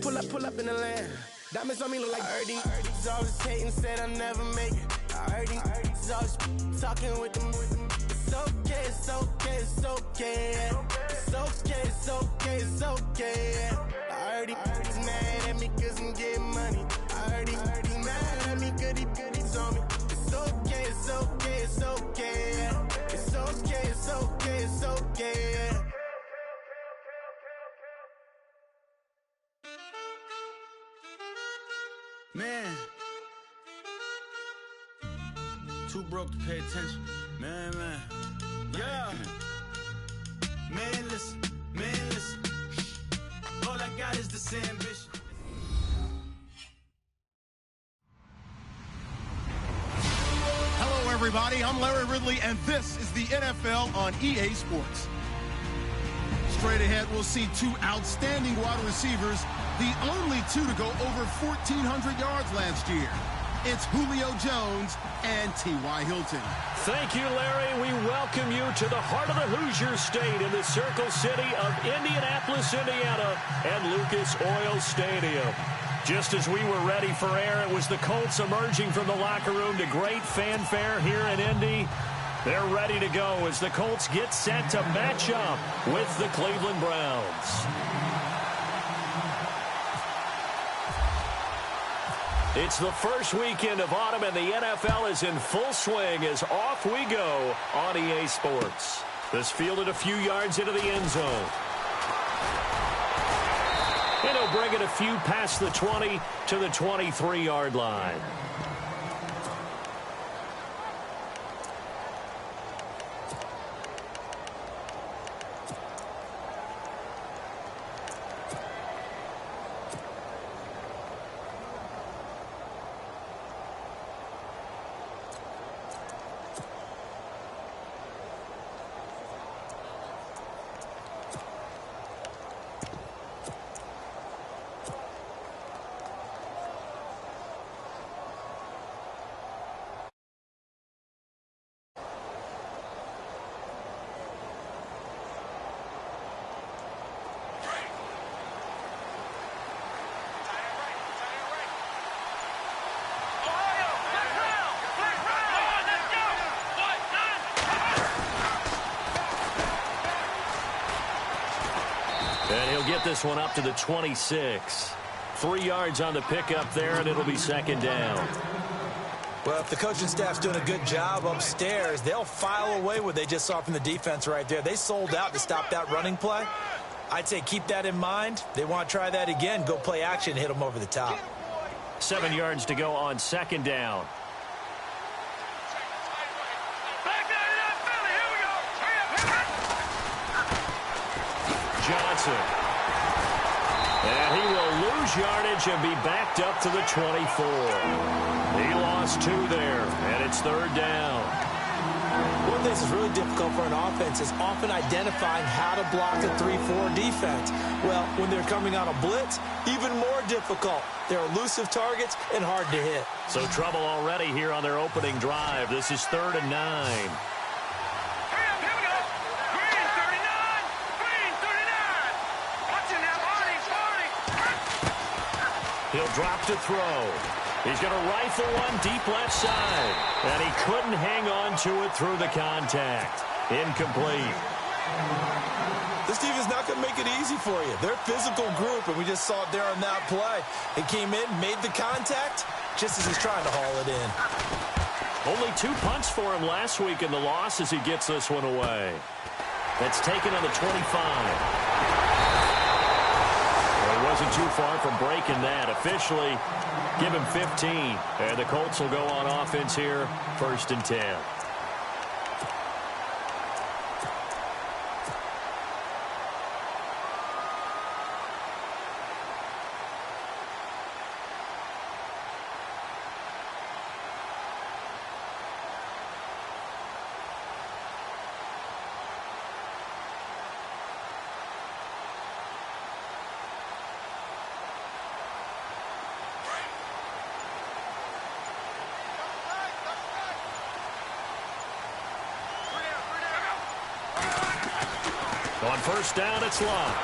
Pull up in the land. Diamonds on me look like Ernie. Always hating, said I'll never make it. I heard he's always talking with them. It's okay, it's okay, it's okay. It's okay, it's okay, it's okay. I heard he's mad at me cause I'm getting money. I heard he's mad at me cause he's on me. It's okay, it's okay, it's okay. It's okay, it's okay, it's okay. Man, too broke to pay attention. Man. Yeah. Man, listen. All I got is this ambition. Hello, everybody. I'm Larry Ridley, and this is the NFL on EA Sports. Straight ahead, we'll see two outstanding wide receivers, the only two to go over 1,400 yards last year. It's Julio Jones and T.Y. Hilton. Thank you, Larry. We welcome you to the heart of the Hoosier State in the Circle City of Indianapolis, Indiana, and Lucas Oil Stadium. Just as we were ready for air, it was the Colts emerging from the locker room to great fanfare here in Indy. They're ready to go as the Colts get set to match up with the Cleveland Browns. It's the first weekend of autumn, and the NFL is in full swing as off we go on EA Sports. This fielded a few yards into the end zone. And he'll bring it a few past the 20 to the 23-yard line. And he'll get this one up to the 26. 3 yards on the pickup there, and it'll be second down. Well, if the coaching staff's doing a good job upstairs, they'll file away what they just saw from the defense right there. They sold out to stop that running play. I'd say keep that in mind. They want to try that again. Go play action, hit them over the top. 7 yards to go on second down. Johnson. And he will lose yardage and be backed up to the 24. He lost 2 there, and it's third down. One thing that's really difficult for an offense is often identifying how to block the 3-4 defense. Well, when they're coming on a blitz, even more difficult. They're elusive targets and hard to hit. So trouble already here on their opening drive. This is 3rd and 9. He'll drop to throw. He's going to rifle one deep left side. And he couldn't hang on to it through the contact. Incomplete. This defense is not going to make it easy for you. They're a physical group, and we just saw it there on that play. It came in, made the contact, just as he's trying to haul it in. Only 2 punts for him last week in the loss as he gets this one away. That's taken on the 25. Wasn't too far from breaking that. Officially, give him 15. And the Colts will go on offense here, 1st and 10. first down, it's Love.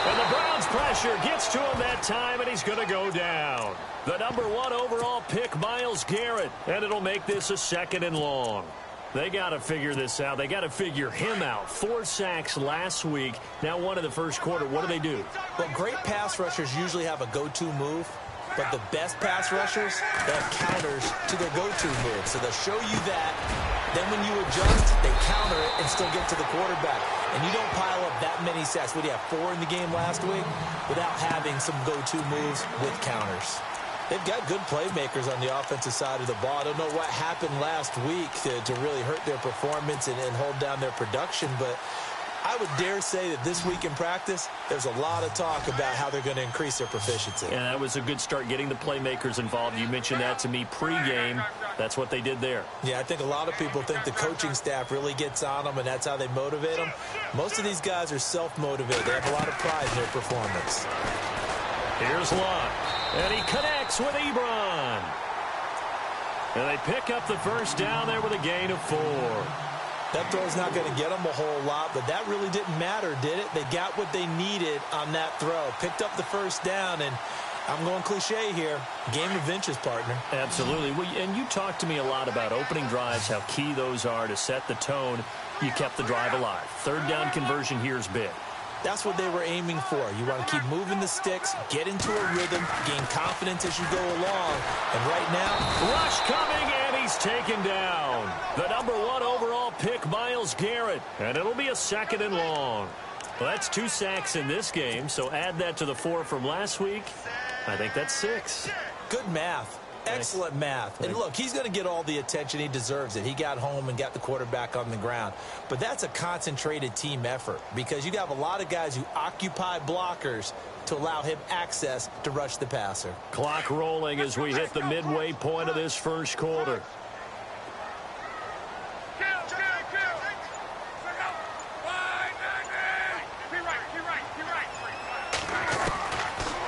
And the Browns' pressure gets to him that time, and he's going to go down. The #1 overall pick, Myles Garrett, and it'll make this a 2nd and long. They got to figure this out. They got to figure him out. 4 sacks last week. Now 1 in the first quarter. What do? Well, great pass rushers usually have a go-to move, but the best pass rushers, they have counters to their go-to move. So they'll show you that. Then when you adjust, they counter it and still get to the quarterback. And you don't pile up that many sacks. What do you have, 4 in the game last week? Without having some go-to moves with counters. They've got good playmakers on the offensive side of the ball. I don't know what happened last week to really hurt their performance and hold down their production, but I would dare say that this week in practice, there's a lot of talk about how they're going to increase their proficiency. Yeah, that was a good start, getting the playmakers involved. You mentioned that to me pregame. That's what they did there. Yeah, I think a lot of people think the coaching staff really gets on them, and that's how they motivate them. Most of these guys are self-motivated. They have a lot of pride in their performance. Here's Love, and he connects with Ebron. And they pick up the first down there with a gain of 4. That throw's not going to get them a whole lot, but that really didn't matter, did it? They got what they needed on that throw. Picked up the first down, and I'm going cliche here. Game of inches, partner. Absolutely. Well, and you talked to me a lot about opening drives, how key those are to set the tone. You kept the drive alive. 3rd down conversion here is big. That's what they were aiming for. You want to keep moving the sticks, get into a rhythm, gain confidence as you go along. And right now, rush coming, and he's taken down. The #1 overall pick, Myles Garrett. And it'll be a 2nd and long. Well, that's 2 sacks in this game, so add that to the 4 from last week. I think that's 6. Good math. Excellent math. And look, he's going to get all the attention. He deserves it. He got home and got the quarterback on the ground. But that's a concentrated team effort because you have a lot of guys who occupy blockers to allow him access to rush the passer. Clock rolling as we hit the midway point of this first quarter.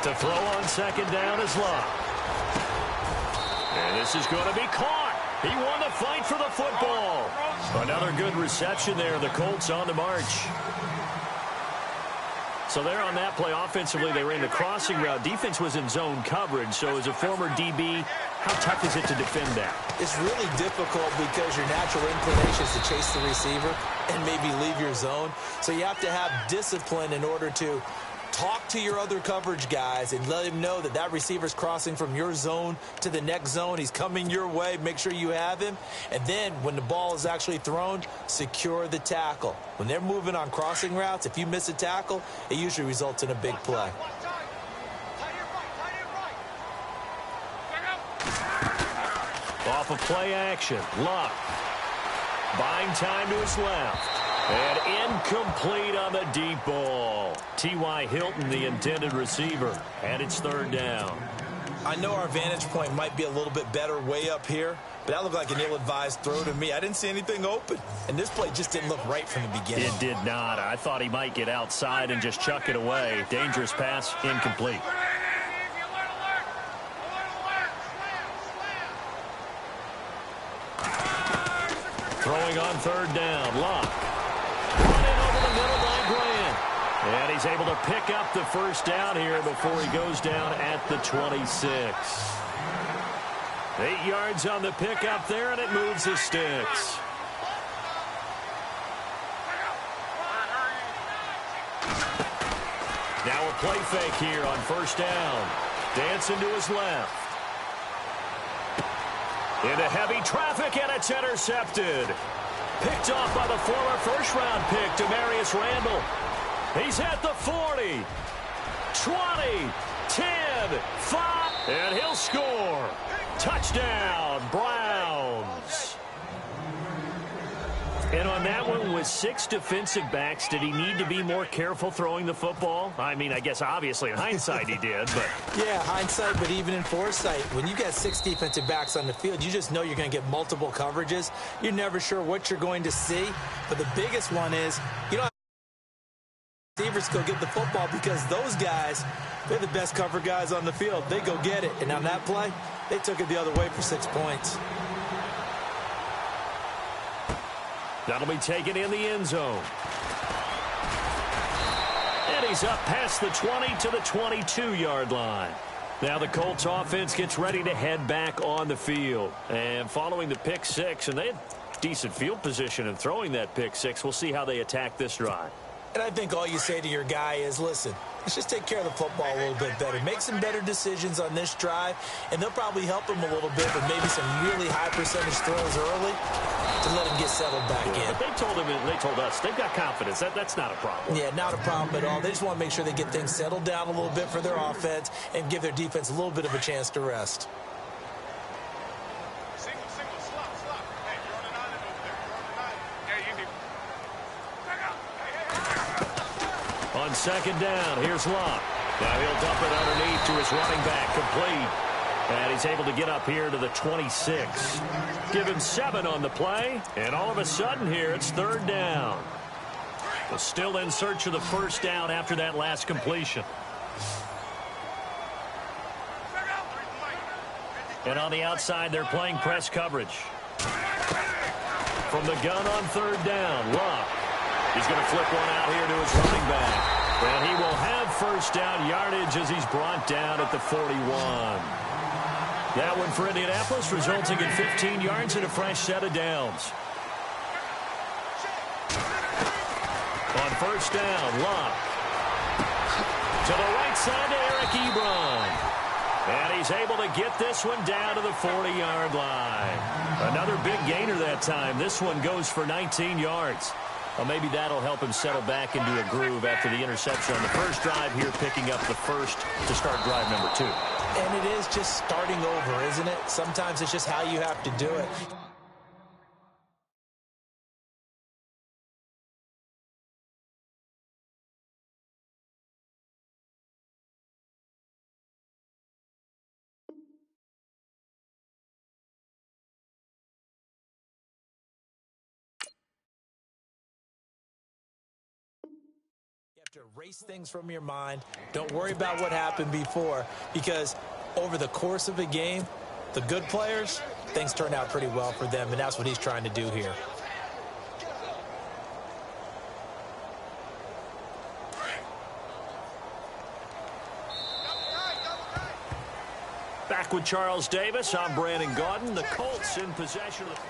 To throw on 2nd down is Love. And this is going to be caught. He won the fight for the football. Another good reception there. The Colts on the march. So there on that play, offensively, they ran the crossing route. Defense was in zone coverage. So as a former DB, how tough is it to defend that? It's really difficult because your natural inclination is to chase the receiver and maybe leave your zone. So you have to have discipline in order to talk to your other coverage guys and let him know that that receiver's crossing from your zone to the next zone. He's coming your way. Make sure you have him. And then when the ball is actually thrown, secure the tackle. When they're moving on crossing routes, if you miss a tackle, it usually results in a big play. Off of play action, Luck. Buying time to his left. And incomplete on the deep ball. T.Y. Hilton, the intended receiver, and it's 3rd down. I know our vantage point might be a little bit better way up here, but that looked like an ill-advised throw to me. I didn't see anything open, and this play just didn't look right from the beginning. It did not. I thought he might get outside and just chuck it away. Dangerous pass, incomplete. Throwing on 3rd down, Luck. Running over the middle by Grant. And he's able to pick up the first down here before he goes down at the 26. 8 yards on the pickup there, and it moves the sticks. Now a play fake here on 1st down. Dancing to his left. Into heavy traffic, and it's intercepted. Picked off by the former first-round pick, Demarius Randall. He's at the 40, 20, 10, 5, and he'll score. Touchdown, Browns. And on that one, with 6 defensive backs, did he need to be more careful throwing the football? I mean, I guess obviously in hindsight he did, but... Yeah, hindsight, but even in foresight, when you got 6 defensive backs on the field, you just know you're going to get multiple coverages. You're never sure what you're going to see. But the biggest one is, you don't have receivers go get the football because those guys, they're the best cover guys on the field. They go get it. And on that play, they took it the other way for 6 points. That'll be taken in the end zone. carries up past the 20 to the 22-yard line. Now the Colts offense gets ready to head back on the field. And following the pick six, and they had decent field position in throwing that pick six, we'll see how they attack this drive. And I think all you say to your guy is, listen, let's just take care of the football a little bit better. Make some better decisions on this drive, and they'll probably help him a little bit with maybe some really high percentage throws early to let him get settled back in. But they told him, and they told us, they've got confidence. That's not a problem. Yeah, not a problem at all. They just want to make sure they get things settled down a little bit for their offense and give their defense a little bit of a chance to rest. On second down, here's Locke. Now he'll dump it underneath to his running back, complete. And he's able to get up here to the 26. Give him 7 on the play, and all of a sudden here it's third down. Well, still in search of the first down after that last completion. And on the outside, they're playing press coverage. From the gun on third down, Locke. He's going to flip one out here to his running back. And he will have first down yardage as he's brought down at the 41. That one for Indianapolis, resulting in 15 yards and a fresh set of downs. On first down, Locke. To the right side to Eric Ebron. And he's able to get this one down to the 40-yard line. Another big gainer that time. This one goes for 19 yards. Well, maybe that'll help him settle back into a groove after the interception on the first drive here, picking up the first to start drive number 2. And it is just starting over, isn't it? Sometimes it's just how you have to do it. To erase things from your mind. Don't worry about what happened before, because over the course of a game, the good players, things turn out pretty well for them, and that's what he's trying to do here. Back with Charles Davis. I'm Brandon Gaudin. The Colts in possession of the...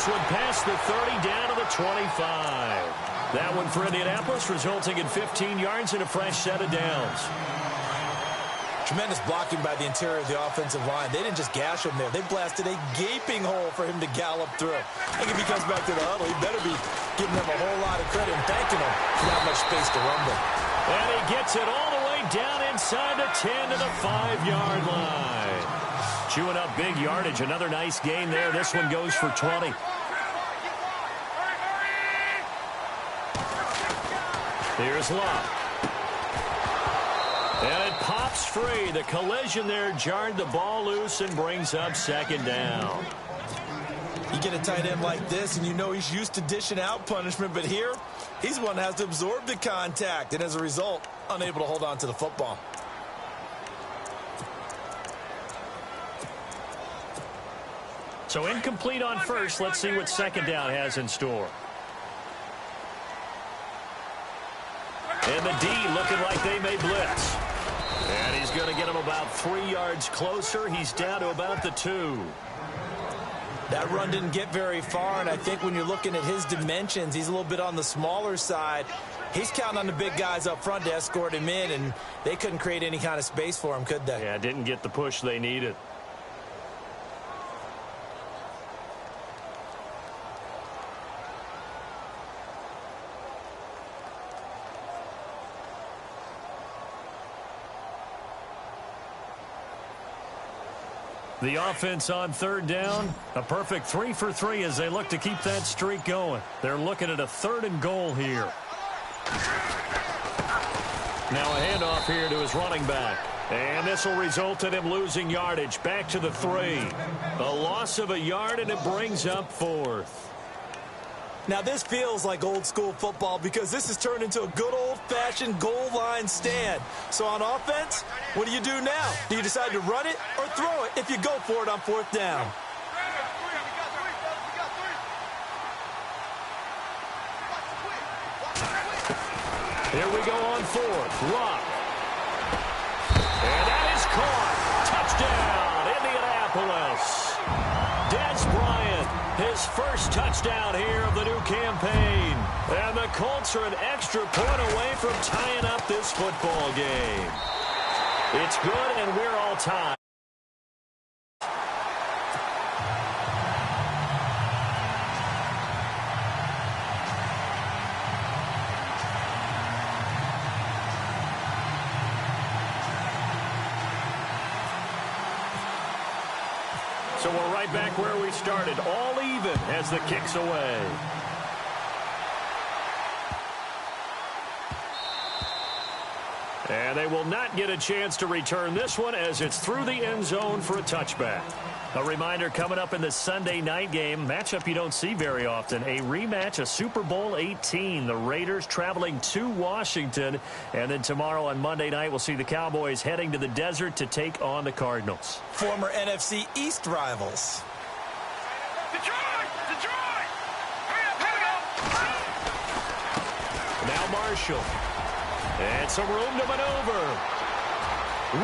One past the 30, down to the 25. That one for Indianapolis, resulting in 15 yards and a fresh set of downs. Tremendous blocking by the interior of the offensive line. They didn't just gash him there. They blasted a gaping hole for him to gallop through. I think if he comes back to the huddle, he better be giving them a whole lot of credit and thanking them for not much space to run with. And he gets it all the way down inside the 10 to the 5-yard line. Chewing up big yardage. Another nice gain there. This one goes for 20. Here's Locke. And it pops free. The collision there jarred the ball loose and brings up second down. You get a tight end like this, and you know he's used to dishing out punishment, but here, he's the one that has to absorb the contact, and as a result, unable to hold on to the football. So incomplete on first. Let's see what second down has in store. And the D looking like they may blitz. And he's going to get him about 3 yards closer. He's down to about the 2. That run didn't get very far, and I think when you're looking at his dimensions, he's a little bit on the smaller side. He's counting on the big guys up front to escort him in, and they couldn't create any kind of space for him, could they? Yeah, didn't get the push they needed. The offense on third down, a perfect 3 for 3 as they look to keep that streak going. They're looking at a 3rd and goal here. Now a handoff here to his running back. And this will result in him losing yardage. Back to the 3. A loss of a yard, and it brings up 4th. Now, this feels like old-school football because this has turned into a good old-fashioned goal line stand. So on offense, what do you do now? Do you decide to run it or throw it if you go for it on 4th down? Here we go on 4th. Lock. And that is caught. Touchdown, Indianapolis. Des Bryant, his first touchdown here of the new campaign. And the Colts are an extra point away from tying up this football game. It's good, and we're all tied. So we're right back where we started, all even as the kick's away. And they will not get a chance to return this one as it's through the end zone for a touchback. A reminder coming up in the Sunday night game, matchup you don't see very often, a rematch of Super Bowl 18. The Raiders traveling to Washington. And then tomorrow on Monday night, we'll see the Cowboys heading to the desert to take on the Cardinals. Former NFC East rivals. Detroit! Now Marshall. And some room to maneuver.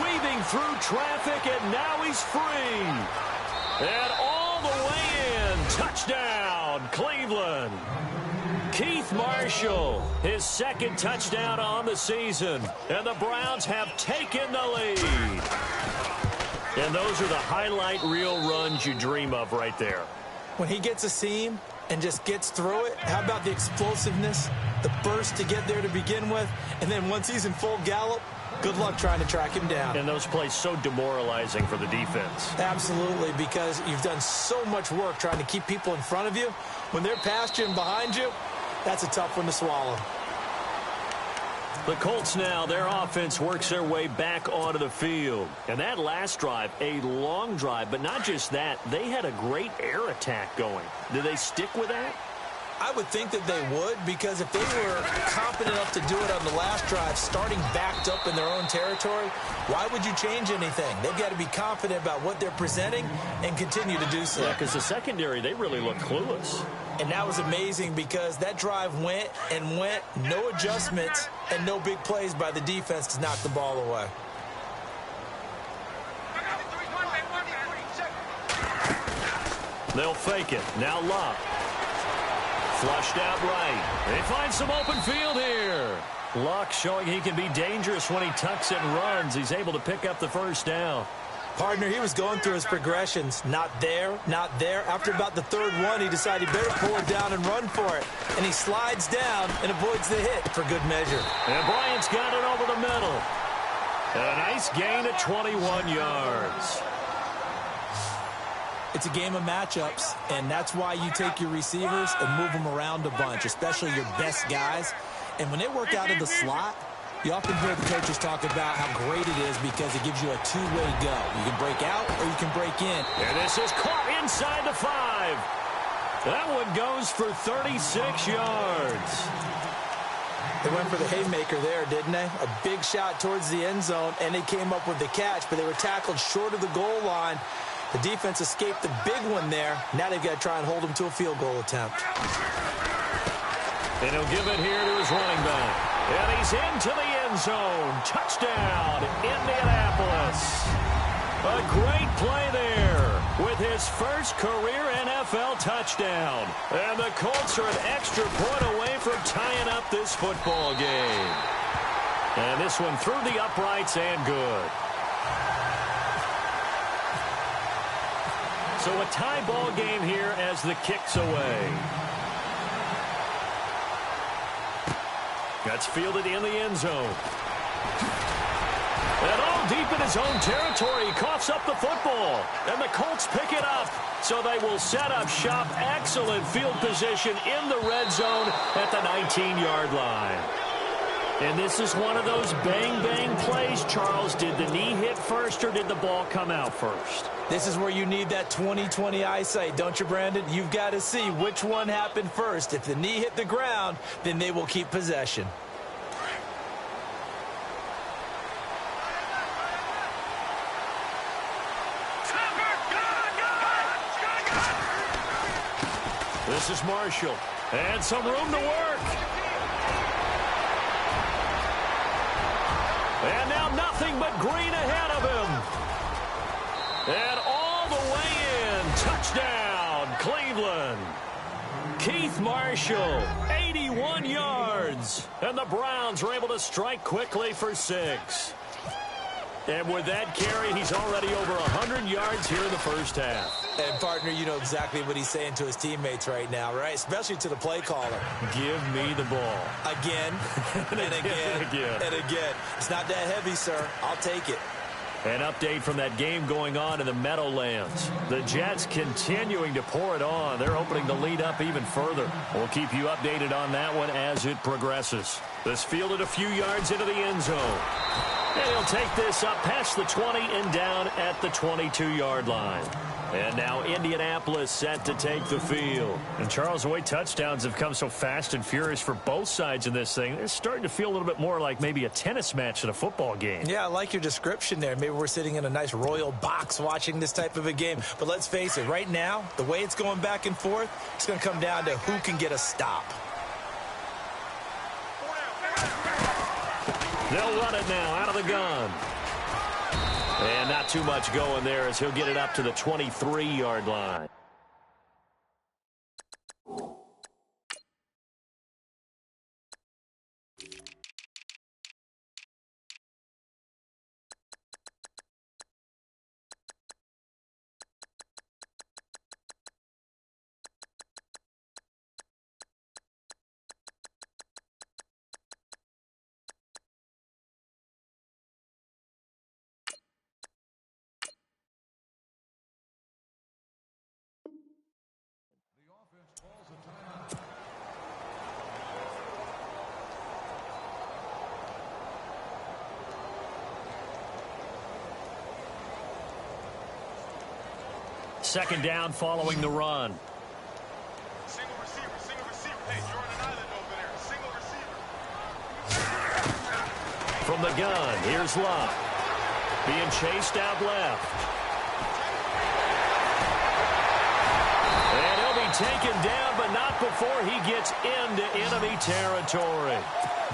Weaving through traffic, and now he's free. And all the way in. Touchdown, Cleveland. Keith Marshall, his second touchdown on the season. And the Browns have taken the lead. And those are the highlight reel runs you dream of right there. When he gets a seam and just gets through it, how about the explosiveness, the burst to get there to begin with, and then once he's in full gallop, good luck trying to track him down. And those plays so demoralizing for the defense. Absolutely, because you've done so much work trying to keep people in front of you. When they're past you and behind you, that's a tough one to swallow. The Colts now, their offense works their way back onto the field. And that last drive, a long drive, but not just that, they had a great air attack going. Do they stick with that? I would think that they would, because if they were confident enough to do it on the last drive, starting backed up in their own territory, why would you change anything? They've got to be confident about what they're presenting and continue to do so. Yeah, because the secondary, they really look clueless. And that was amazing because that drive went and went, no adjustments, and no big plays by the defense to knock the ball away. They'll fake it. Now Locke. Flushed out right. They find some open field here. Locke showing he can be dangerous when he tucks it and runs. He's able to pick up the first down. Partner, he was going through his progressions. Not there, not there. After about the third one, he decided he better pull it down and run for it. And he slides down and avoids the hit for good measure. And Bryant's got it over the middle. A nice gain of 21 yards. It's a game of matchups, and that's why you take your receivers and move them around a bunch, especially your best guys. And when they work out of the slot, you often hear the coaches talk about how great it is because it gives you a two-way go. You can break out or you can break in. And this is caught inside the 5. That one goes for 36 yards. They went for the haymaker there, didn't they? A big shot towards the end zone, and they came up with the catch, but they were tackled short of the goal line. The defense escaped the big one there. Now they've got to try and hold him to a field goal attempt. And he'll give it here to his running back. And he's into the end zone. Touchdown, Indianapolis. A great play there with his first career NFL touchdown. And the Colts are an extra point away from tying up this football game. And this one through the uprights and good. So a tie ball game here as the kick's away. That's fielded in the end zone. And all deep in his own territory, he coughs up the football. And the Colts pick it up. So they will set up shop. Excellent field position in the red zone at the 19-yard line. And this is one of those bang-bang plays, Charles. Did the knee hit first or did the ball come out first? This is where you need that 20/20 eyesight, don't you, Brandon? You've got to see which one happened first. If the knee hit the ground, then they will keep possession. This is Marshall. And some room to work. And now nothing but green ahead of him. And all the way in. Touchdown, Cleveland. Keith Marshall, 81 yards. And the Browns are able to strike quickly for 6. And with that carry, he's already over 100 yards here in the first half. And, partner, you know exactly what he's saying to his teammates right now, right? Especially to the play caller. Give me the ball. Again, and again, and again. It's not that heavy, sir. I'll take it. An update from that game going on in the Meadowlands. The Jets continuing to pour it on. They're opening the lead up even further. We'll keep you updated on that one as it progresses. This fielded a few yards into the end zone. And he'll take this up past the 20 and down at the 22-yard line. And now Indianapolis set to take the field. And, Charles, the way touchdowns have come so fast and furious for both sides in this thing, it's starting to feel a little bit more like maybe a tennis match in a football game. Yeah, I like your description there. Maybe we're sitting in a nice royal box watching this type of a game. But let's face it, right now, the way it's going back and forth, it's going to come down to who can get a stop. They'll run it now out of the gun. And not too much going there as he'll get it up to the 23-yard line. Second down following the run. Single receiver. Hey, you're on an island over there. Single receiver. From the gun, here's Luck. Being chased out left. And he'll be taken down, but not before he gets into enemy territory.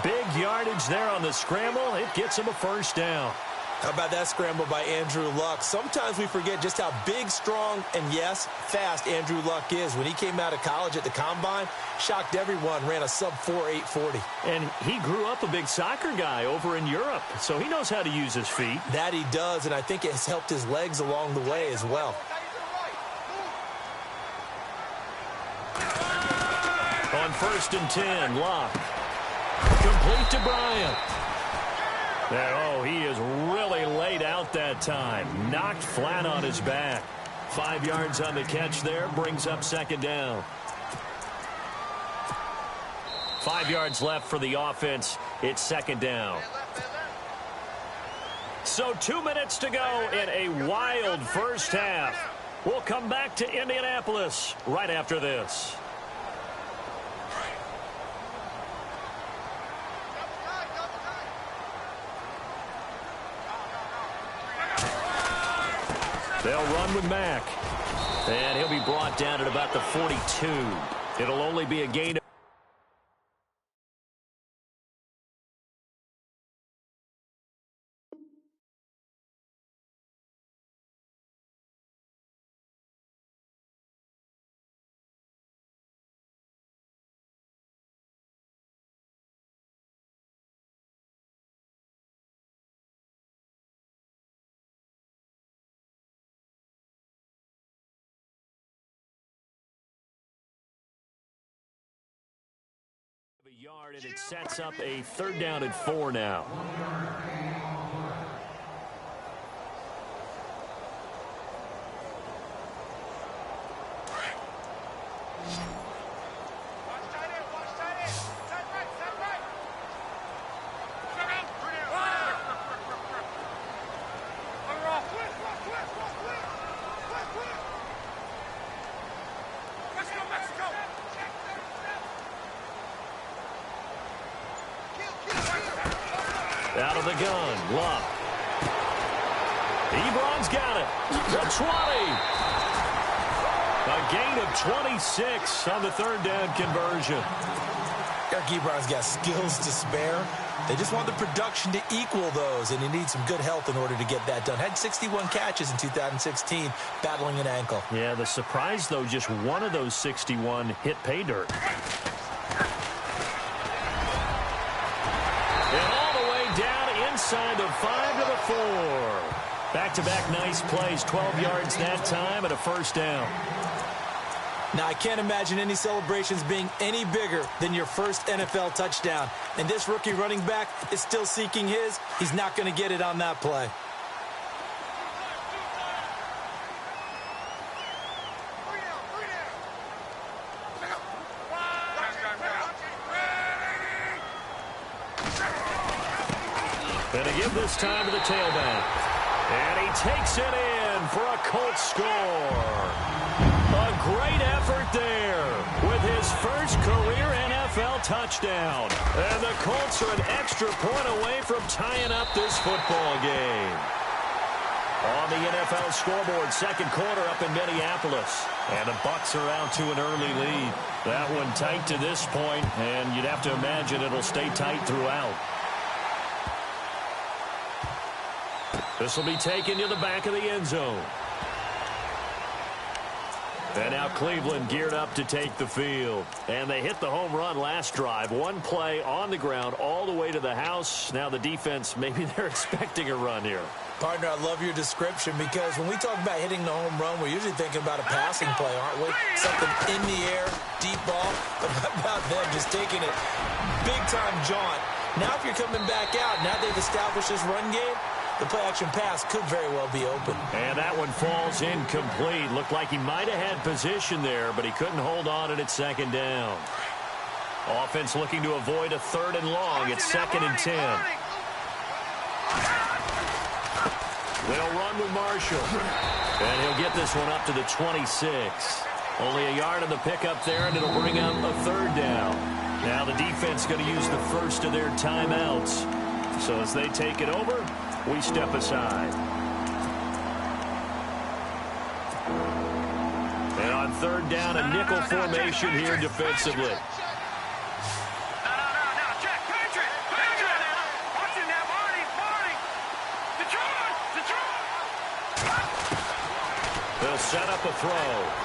Big yardage there on the scramble. It gets him a first down. How about that scramble by Andrew Luck? Sometimes we forget just how big, strong, and, yes, fast Andrew Luck is. When he came out of college at the Combine, shocked everyone, ran a sub-4 840. And he grew up a big soccer guy over in Europe, so he knows how to use his feet. That he does, and I think it has helped his legs along the way as well. On 1st and 10, Luck. Complete to Bryant. Oh, he is really laid out that time. Knocked flat on his back. 5 yards on the catch there. Brings up second down. 5 yards left for the offense. It's second down. So 2 minutes to go in a wild first half. We'll come back to Indianapolis right after this. They'll run with Mack. And he'll be brought down at about the 42. It'll only be a gain of a yard, and it sets up a 3rd down and 4 now. Out of the gun, Luck. Ebron's got it. The 20. A gain of 26 on the third down conversion. Eric Ebron's got skills to spare. They just want the production to equal those, and he needs some good health in order to get that done. Had 61 catches in 2016, battling an ankle. Yeah, the surprise, though, just one of those 61 hit pay dirt. And all the way down inside the 5 to the 4. Back-to-back nice plays, 12 yards that time and a first down. Now, I can't imagine any celebrations being any bigger than your first NFL touchdown. And this rookie running back is still seeking his. He's not going to get it on that play. And to give this time to the tailback. And he takes it in for a Colts score. A great effort there with his first career NFL touchdown. And the Colts are an extra point away from tying up this football game. On the NFL scoreboard, second quarter up in Minneapolis. And the Bucks are out to an early lead. That one tight to this point, and you'd have to imagine it'll stay tight throughout. This will be taken to the back of the end zone. And now Cleveland geared up to take the field. And they hit the home run last drive. One play on the ground all the way to the house. Now the defense, maybe they're expecting a run here. Partner, I love your description because when we talk about hitting the home run, we're usually thinking about a passing play, aren't we? Something in the air, deep ball. But how about them just taking it big-time jaunt? Now if you're coming back out, now they've established this run game, the play-action pass could very well be open. And that one falls incomplete. Looked like he might have had position there, but he couldn't hold on at second down. Offense looking to avoid a third and long. It's 2nd and 10. They'll run with Marshall. And he'll get this one up to the 26. Only a yard on the pickup there, and it'll bring up a third down. Now the defense going to use the first of their timeouts. So as they take it over, we step aside. And on third down, a nickel formation here defensively. They'll set up a throw.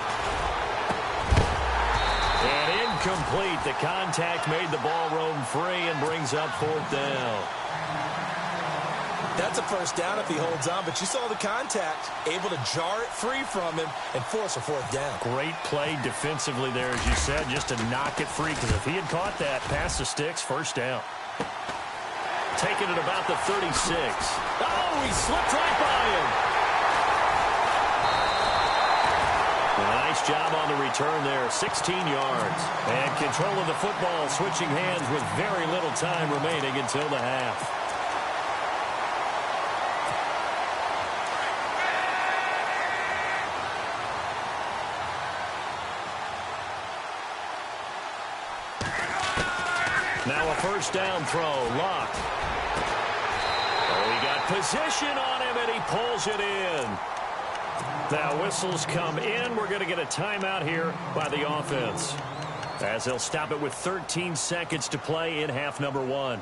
And incomplete. The contact made the ball roam free and brings up 4th down. That's a first down if he holds on, but you saw the contact, able to jar it free from him and force a 4th down. Great play defensively there, as you said, just to knock it free, because if he had caught that, past the sticks, first down. Taking it about the 36. Oh, he slipped right by him. Nice job on the return there, 16 yards. And control of the football, switching hands with very little time remaining until the half. Now a first down throw, Luck. Oh, he got position on him, and he pulls it in. Now whistles come in. We're going to get a timeout here by the offense, as they'll stop it with 13 seconds to play in half number 1.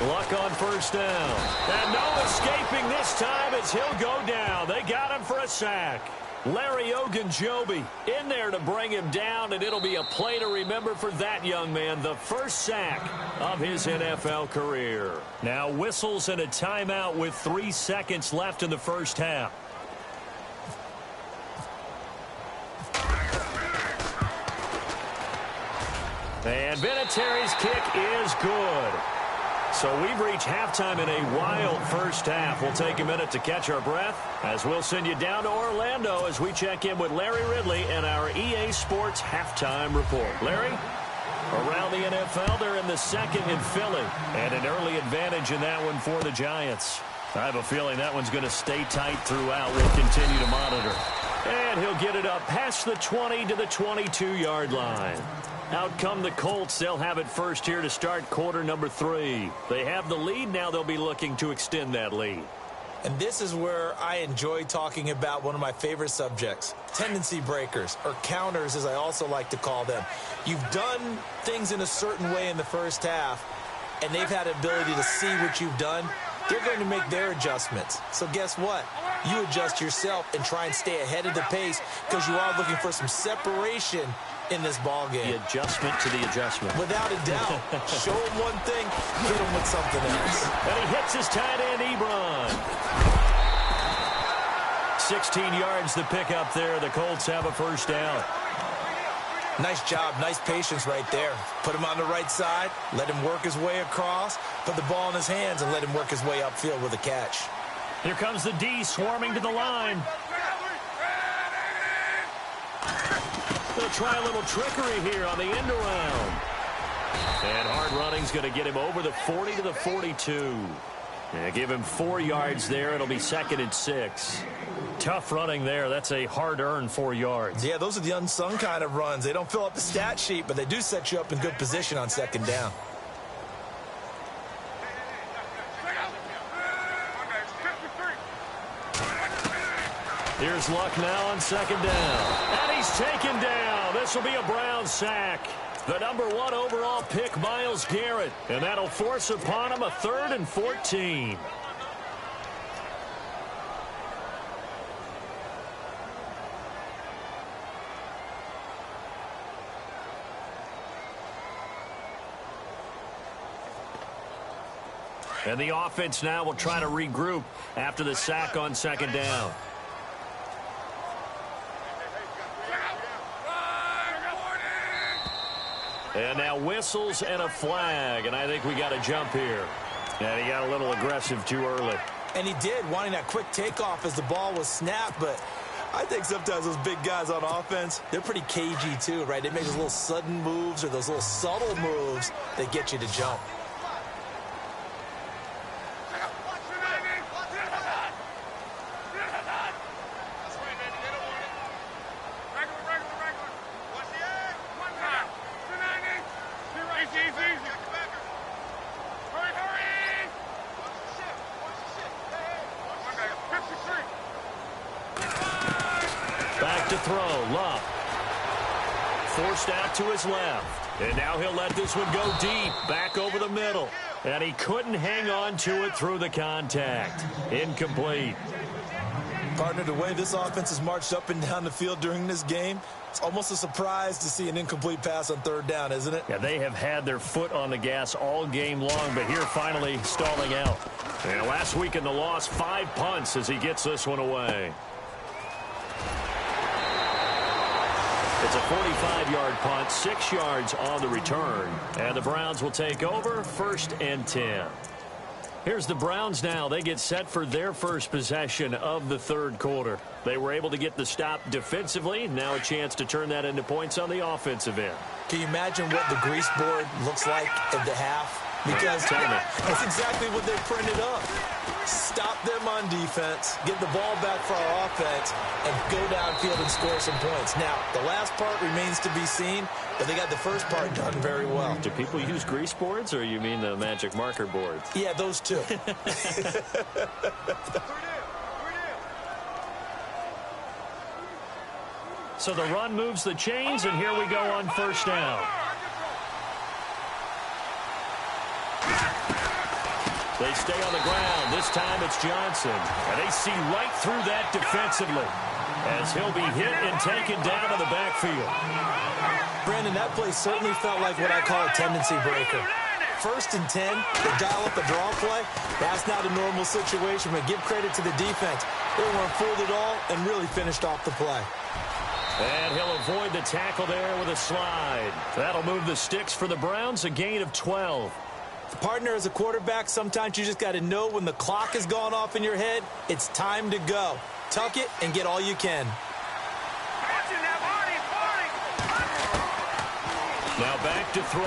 Luck on first down. And no escaping this time as he'll go down. They got him for a sack. Larry Ogunjobi in there to bring him down, and it'll be a play to remember for that young man. The first sack of his NFL career. Now whistles and a timeout with 3 seconds left in the first half. And Vinatieri's kick is good. So we've reached halftime in a wild first half. We'll take a minute to catch our breath as we'll send you down to Orlando as we check in with Larry Ridley and our EA Sports Halftime Report. Larry? Around the NFL, they're in the second in Philly, and an early advantage in that one for the Giants. I have a feeling that one's going to stay tight throughout. We'll continue to monitor. And he'll get it up past the 20 to the 22-yard line. Out come the Colts. They'll have it first here to start quarter number 3. They have the lead. Now they'll be looking to extend that lead. And this is where I enjoy talking about one of my favorite subjects, tendency breakers, or counters as I also like to call them. You've done things in a certain way in the first half, and they've had the ability to see what you've done. They're going to make their adjustments. So guess what? You adjust yourself and try and stay ahead of the pace because you are looking for some separation in this ball game. The adjustment to the adjustment. Without a doubt. Show him one thing, hit him with something else. And he hits his tight end, Ebron. 16 yards to pick up there. The Colts have a first down. Nice job, nice patience right there. Put him on the right side, let him work his way across, put the ball in his hands, and let him work his way upfield with a catch. Here comes the D swarming to the line. They'll try a little trickery here on the end around. And hard running's going to get him over the 40 to the 42. Yeah, give him 4 yards there. It'll be 2nd and 6. Tough running there. That's a hard-earned 4 yards. Yeah, those are the unsung kind of runs. They don't fill up the stat sheet, but they do set you up in good position on 2nd down. Here's Luck now on 2nd down. And he's taken down. This will be a Brown sack. The number 1 overall pick, Myles Garrett. And that'll force upon him a 3rd and 14. And the offense now will try to regroup after the sack on 2nd down. And now whistles and a flag, and I think we got a jump here. And he got a little aggressive too early. And he did, wanting that quick takeoff as the ball was snapped, but I think sometimes those big guys on offense, they're pretty cagey too, right? They make those little sudden moves or those little subtle moves that get you to jump. Back to throw, Love. Forced out to his left. And now he'll let this one go deep, back over the middle. And he couldn't hang on to it through the contact. Incomplete. Partner, the way this offense has marched up and down the field during this game, it's almost a surprise to see an incomplete pass on 3rd down, isn't it? Yeah, they have had their foot on the gas all game long, but here finally stalling out. And last week in the loss, 5 punts as he gets this one away. It's a 45-yard punt, 6 yards on the return. And the Browns will take over, 1st and 10. Here's the Browns now. They get set for their first possession of the 3rd quarter. They were able to get the stop defensively. Now a chance to turn that into points on the offensive end. Can you imagine what the grease board looks like at the half? Because that's exactly what they printed up. Stop them on defense, get the ball back for our offense, and go downfield and score some points. Now, the last part remains to be seen, but they got the first part done very well. Do people use grease boards, or you mean the magic marker boards? Yeah, those two. So the run moves the chains, and here we go on 1st down. They stay on the ground. This time it's Johnson. And they see right through that defensively as he'll be hit and taken down to the backfield. Brandon, that play certainly felt like what I call a tendency breaker. 1st and 10, they dial up the draw play. That's not a normal situation, but give credit to the defense. They weren't fooled at all and really finished off the play. And he'll avoid the tackle there with a slide. That'll move the sticks for the Browns, a gain of 12. Partner, as a quarterback, sometimes you just got to know when the clock has gone off in your head, it's time to go. Tuck it and get all you can. Now back to throw.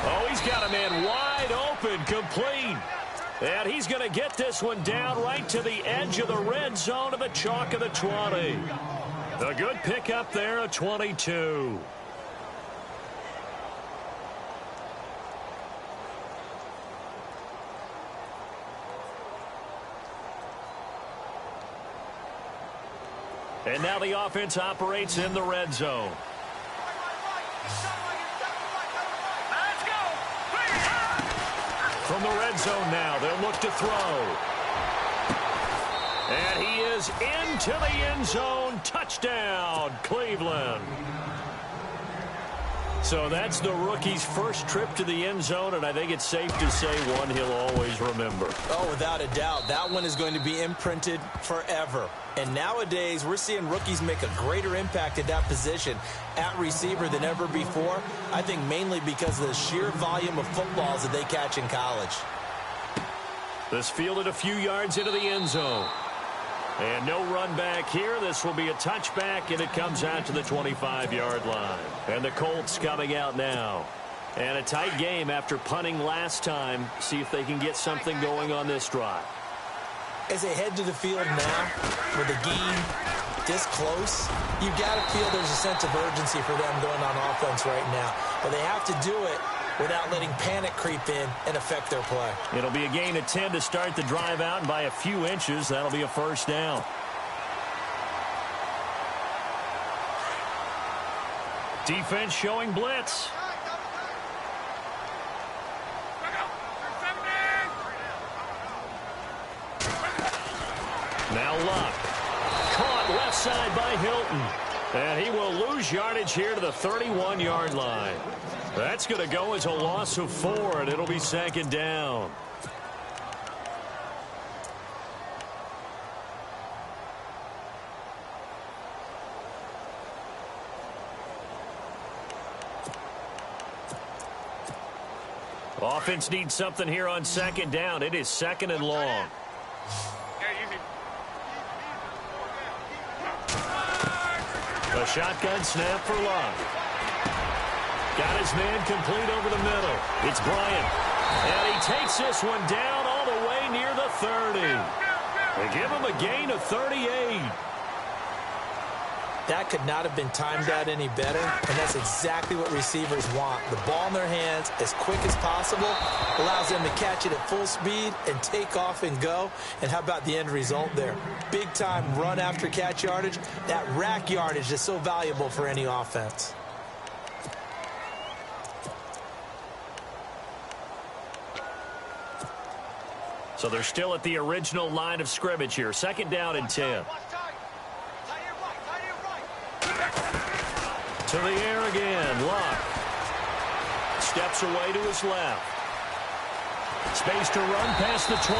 Oh, he's got a man wide open, complete. And he's going to get this one down right to the edge of the red zone of the chalk of the 20. A good pickup there, a 22. And now the offense operates in the red zone. From the red zone now, they'll look to throw. And he is into the end zone. Touchdown, Cleveland. So that's the rookie's first trip to the end zone, and I think it's safe to say one he'll always remember. Oh, without a doubt. That one is going to be imprinted forever. And nowadays, we're seeing rookies make a greater impact at that position at receiver than ever before. I think mainly because of the sheer volume of footballs that they catch in college. This fielded a few yards into the end zone. And no run back here. This will be a touchback, and it comes out to the 25-yard line. And the Colts coming out now. And a tight game after punting last time. See if they can get something going on this drive. As they head to the field now, with the game this close, you've got to feel there's a sense of urgency for them going on offense right now. But they have to do it without letting panic creep in and affect their play. It'll be a gain of 10 to start the drive out, and by a few inches, that'll be a first down. Defense showing blitz. Now Luck. Caught left side by Hilton. And he will lose yardage here to the 31-yard line. That's going to go as a loss of 4, and it'll be second down. Offense needs something here on second down. It is second and long. A shotgun snap for Luck. Got his man complete over the middle. It's Bryant. And he takes this one down all the way near the 30. They give him a gain of 38. That could not have been timed out any better, and that's exactly what receivers want. The ball in their hands as quick as possible allows them to catch it at full speed and take off and go. And how about the end result there? Big-time run after catch yardage. That rack yardage is so valuable for any offense. So they're still at the original line of scrimmage here. Second down and 10. To the air again. Luck. Steps away to his left. Space to run past the 20.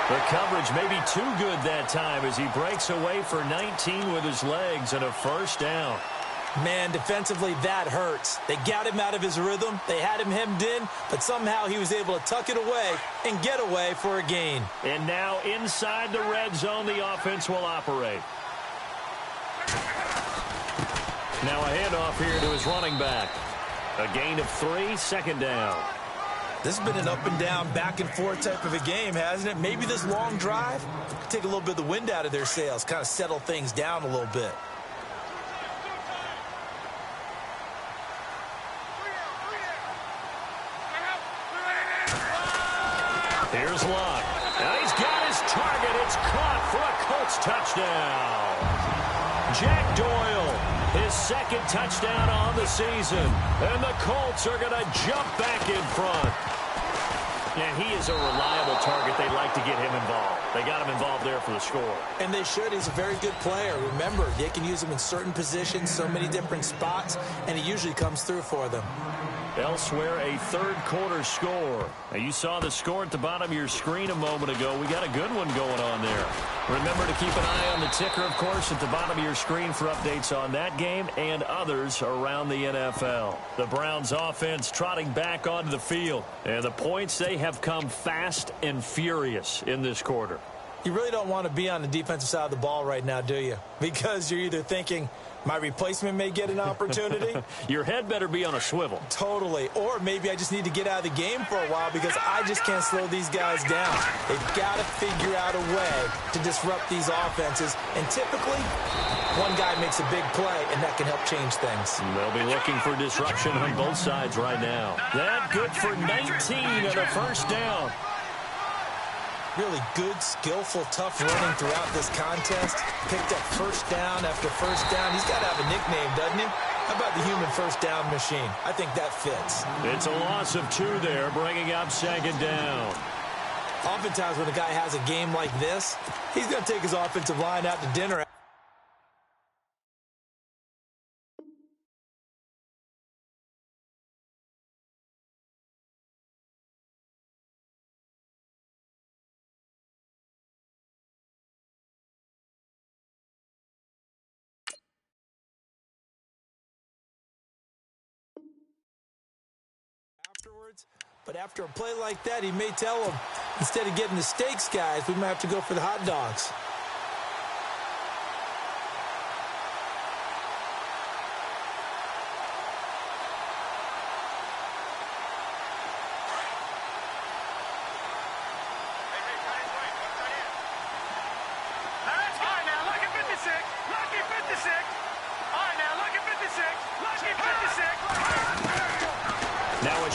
The coverage may be too good that time as he breaks away for 19 with his legs and a first down. Man, defensively, that hurts. They got him out of his rhythm. They had him hemmed in, but somehow he was able to tuck it away and get away for a gain. And now inside the red zone, the offense will operate. Now a handoff here to his running back. A gain of 3, second down. This has been an up and down, back and forth type of a game, hasn't it? Maybe this long drive could take a little bit of the wind out of their sails, kind of settle things down a little bit. Here's Luck. Now he's got his target. It's caught for a Colts touchdown. Jack Doyle. His second touchdown on the season. And the Colts are going to jump back in front. Yeah, he is a reliable target. They like to get him involved. They got him involved there for the score. And they should. He's a very good player. Remember, they can use him in certain positions, so many different spots, and he usually comes through for them. Elsewhere, a third-quarter score. Now, you saw the score at the bottom of your screen a moment ago. We got a good one going on there. Remember to keep an eye on the ticker, of course, at the bottom of your screen for updates on that game and others around the NFL. The Browns offense trotting back onto the field. And the points, they have come fast and furious in this quarter. You really don't want to be on the defensive side of the ball right now, do you? Because you're either thinking, my replacement may get an opportunity. Your head better be on a swivel. Totally. Or maybe I just need to get out of the game for a while because I just can't slow these guys down. They've got to figure out a way to disrupt these offenses. And typically, one guy makes a big play, and that can help change things. They'll be looking for disruption on both sides right now. That good for 19 and a first down. Really good, skillful, tough running throughout this contest. Picked up first down after first down. He's got to have a nickname, doesn't he? How about the human first down machine? I think that fits. It's a loss of 2 there, bringing up second down. Oftentimes when a guy has a game like this, he's going to take his offensive line out to dinner. But after a play like that, he may tell them, instead of getting the steaks, guys, we might have to go for the hot dogs.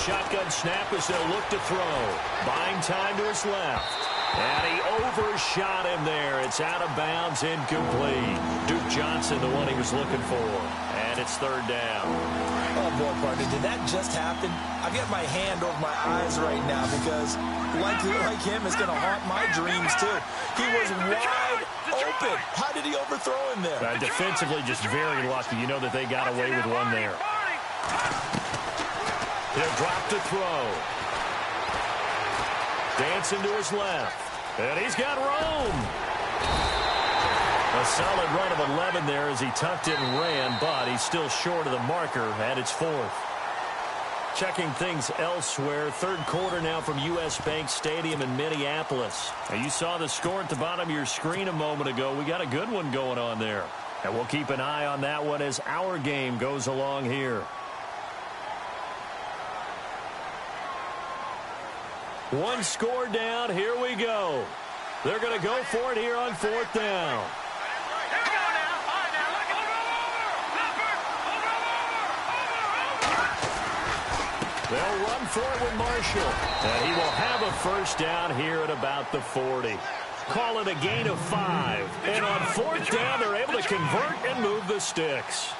Shotgun snap as they'll look to throw. Buying time to his left. And he overshot him there. It's out of bounds, incomplete. Duke Johnson, the one he was looking for. And it's third down. Oh, boy, partner, did that just happen? I've got my hand over my eyes right now because, like him, it's going to haunt my dreams, too. He was wide open. How did he overthrow him there? Defensively, just very lucky. You know that they got away with one there. He'll drop to throw. Dancing to his left. And he's got room. A solid run of 11 there as he tucked it and ran, but he's still short of the marker, and it's fourth. Checking things elsewhere. Third quarter now from U.S. Bank Stadium in Minneapolis. Now, you saw the score at the bottom of your screen a moment ago. We got a good one going on there. And we'll keep an eye on that one as our game goes along here. One score down. Here we go. They're going to go for it here on fourth down. They'll run for it with Marshall. And he will have a first down here at about the 40. Call it a gain of 5. And on fourth down, they're able to convert and move the sticks.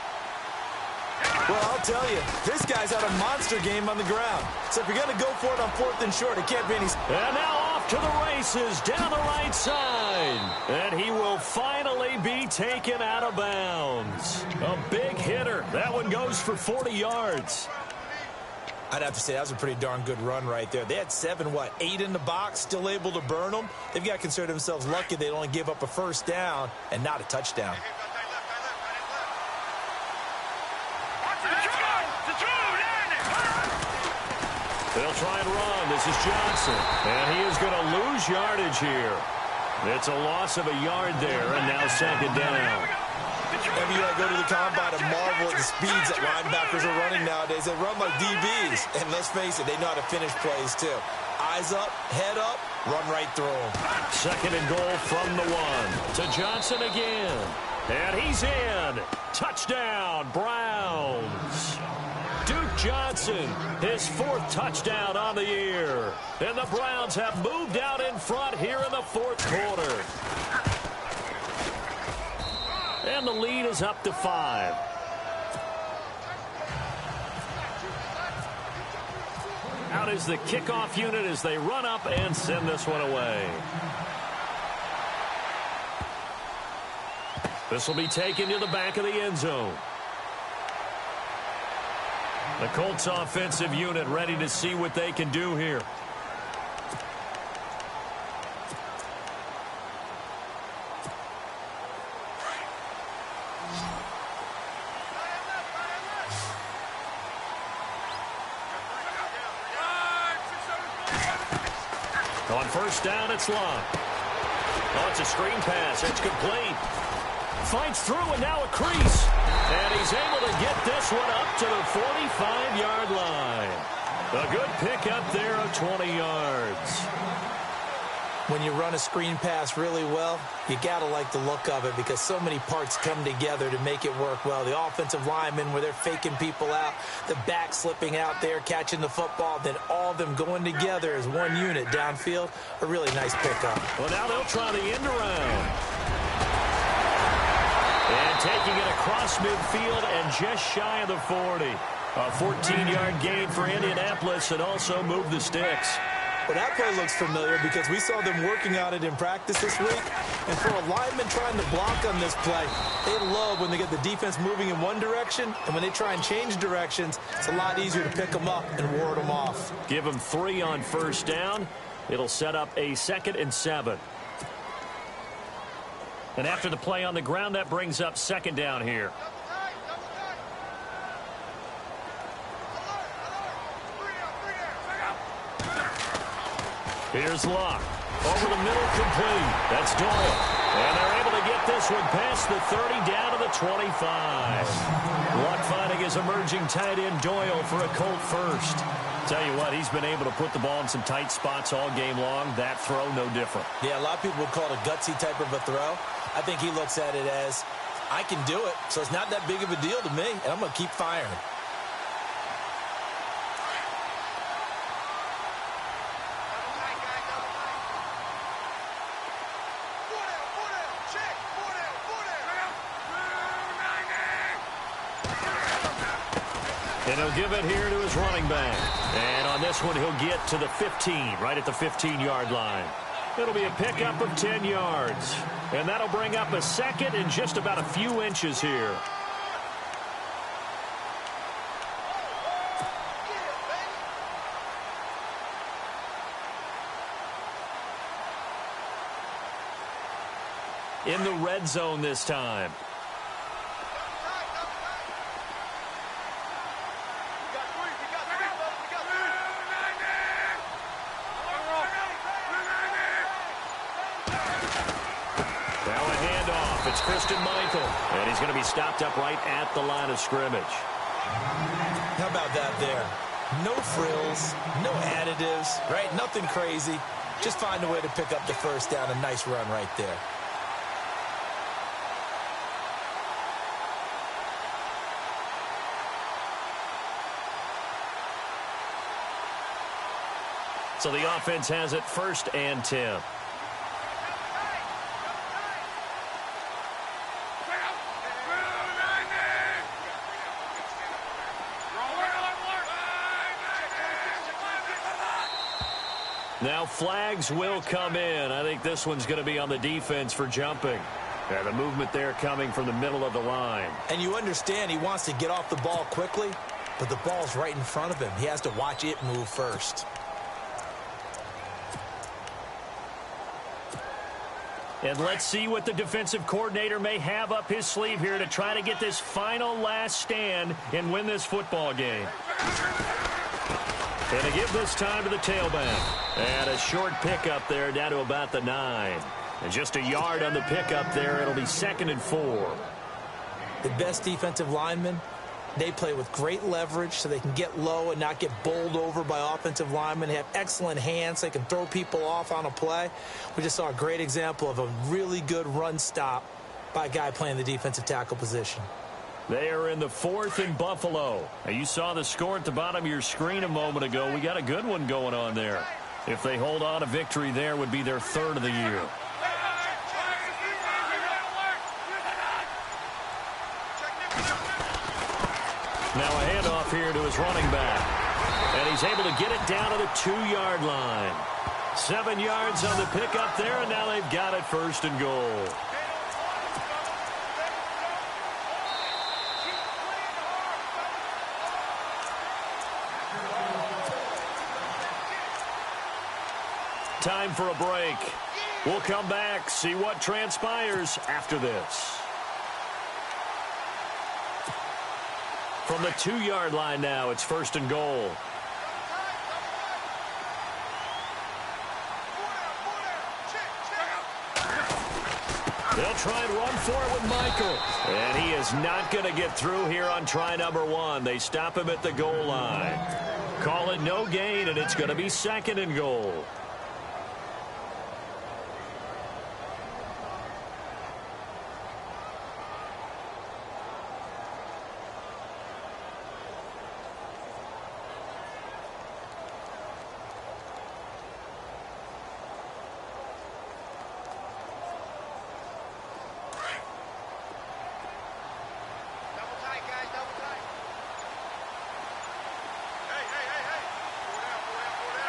Well, I'll tell you, this guy's had a monster game on the ground. So if you're going to go for it on fourth and short, it can't be any... And now off to the races down the right side. And he will finally be taken out of bounds. A big hitter. That one goes for 40 yards. I'd have to say that was a pretty darn good run right there. They had 8 in the box, still able to burn them. They've got to consider themselves lucky they only gave up a first down and not a touchdown. They'll try and run. This is Johnson. And he is going to lose yardage here. It's a loss of a yard there, and now second down. Every year I go to the combine and marvel at the speeds that linebackers are running nowadays. They run like DBs. And let's face it, they know how to finish plays, too. Eyes up, head up, run right through them. Second and goal from the 1. To Johnson again. And he's in. Touchdown, Browns. Duke Johnson, his 4th touchdown on the year. And the Browns have moved out in front here in the 4th quarter. And the lead is up to 5. Out is the kickoff unit as they run up and send this one away. This will be taken to the back of the end zone. The Colts offensive unit ready to see what they can do here. On first down, it's Long. Oh, it's a screen pass. It's complete. Fights through and now a crease. And he's able to get this one up to the 45-yard line. A good pickup there of 20 yards. When you run a screen pass really well, you got to like the look of it because so many parts come together to make it work well. The offensive linemen where they're faking people out, the back slipping out there, catching the football, then all of them going together as one unit downfield. A really nice pickup. Well, now they'll try the end around. And taking it across midfield and just shy of the 40. A 14-yard gain for Indianapolis and also move the sticks. Well, that play looks familiar because we saw them working on it in practice this week. And for a lineman trying to block on this play, they love when they get the defense moving in one direction. And when they try and change directions, it's a lot easier to pick them up and ward them off. Give them 3 on first down. It'll set up a 2nd and 7. And after the play on the ground, that brings up 2nd down here. Here's Locke. Over the middle, complete. That's Doyle. And they're able to get this one past the 30 down to the 25. Locke finding his emerging tight end Doyle for a Colt first. Tell you what, he's been able to put the ball in some tight spots all game long. That throw, no different. Yeah, a lot of people would call it a gutsy type of a throw. I think he looks at it as, I can do it, so it's not that big of a deal to me, and I'm going to keep firing. And he'll give it here to his running back. And on this one, he'll get to the 15, right at the 15-yard line. It'll be a pickup of 10 yards. And that'll bring up a 2nd and just about a few inches here. In the red zone this time. And he's going to be stopped up right at the line of scrimmage. How about that there? No frills, no additives, right? Nothing crazy. Just find a way to pick up the first down. A nice run right there. So the offense has it 1st and 10. Now flags will come in. I think this one's going to be on the defense for jumping. Yeah, the movement there coming from the middle of the line. And you understand he wants to get off the ball quickly, but the ball's right in front of him. He has to watch it move first. And let's see what the defensive coordinator may have up his sleeve here to try to get this final last stand and win this football game. And to give this time to the tailback. And a short pickup there down to about the 9. And just a yard on the pickup there. It'll be 2nd and 4. The best defensive linemen, they play with great leverage so they can get low and not get bowled over by offensive linemen. They have excellent hands. So they can throw people off on a play. We just saw a great example of a really good run stop by a guy playing the defensive tackle position. They are in the 4th in Buffalo. Now, you saw the score at the bottom of your screen a moment ago. We got a good one going on there. If they hold on, a victory there would be their 3rd of the year. Now a handoff here to his running back. And he's able to get it down to the 2-yard line. 7 yards on the pickup there, and now they've got it 1st and goal. time for a break. We'll come back, see what transpires after this. From the 2-yard line now, it's 1st and goal. They'll try and run for it with Michael. And he is not going to get through here on try number 1. They stop him at the goal line. Call it no gain, and it's going to be 2nd and goal.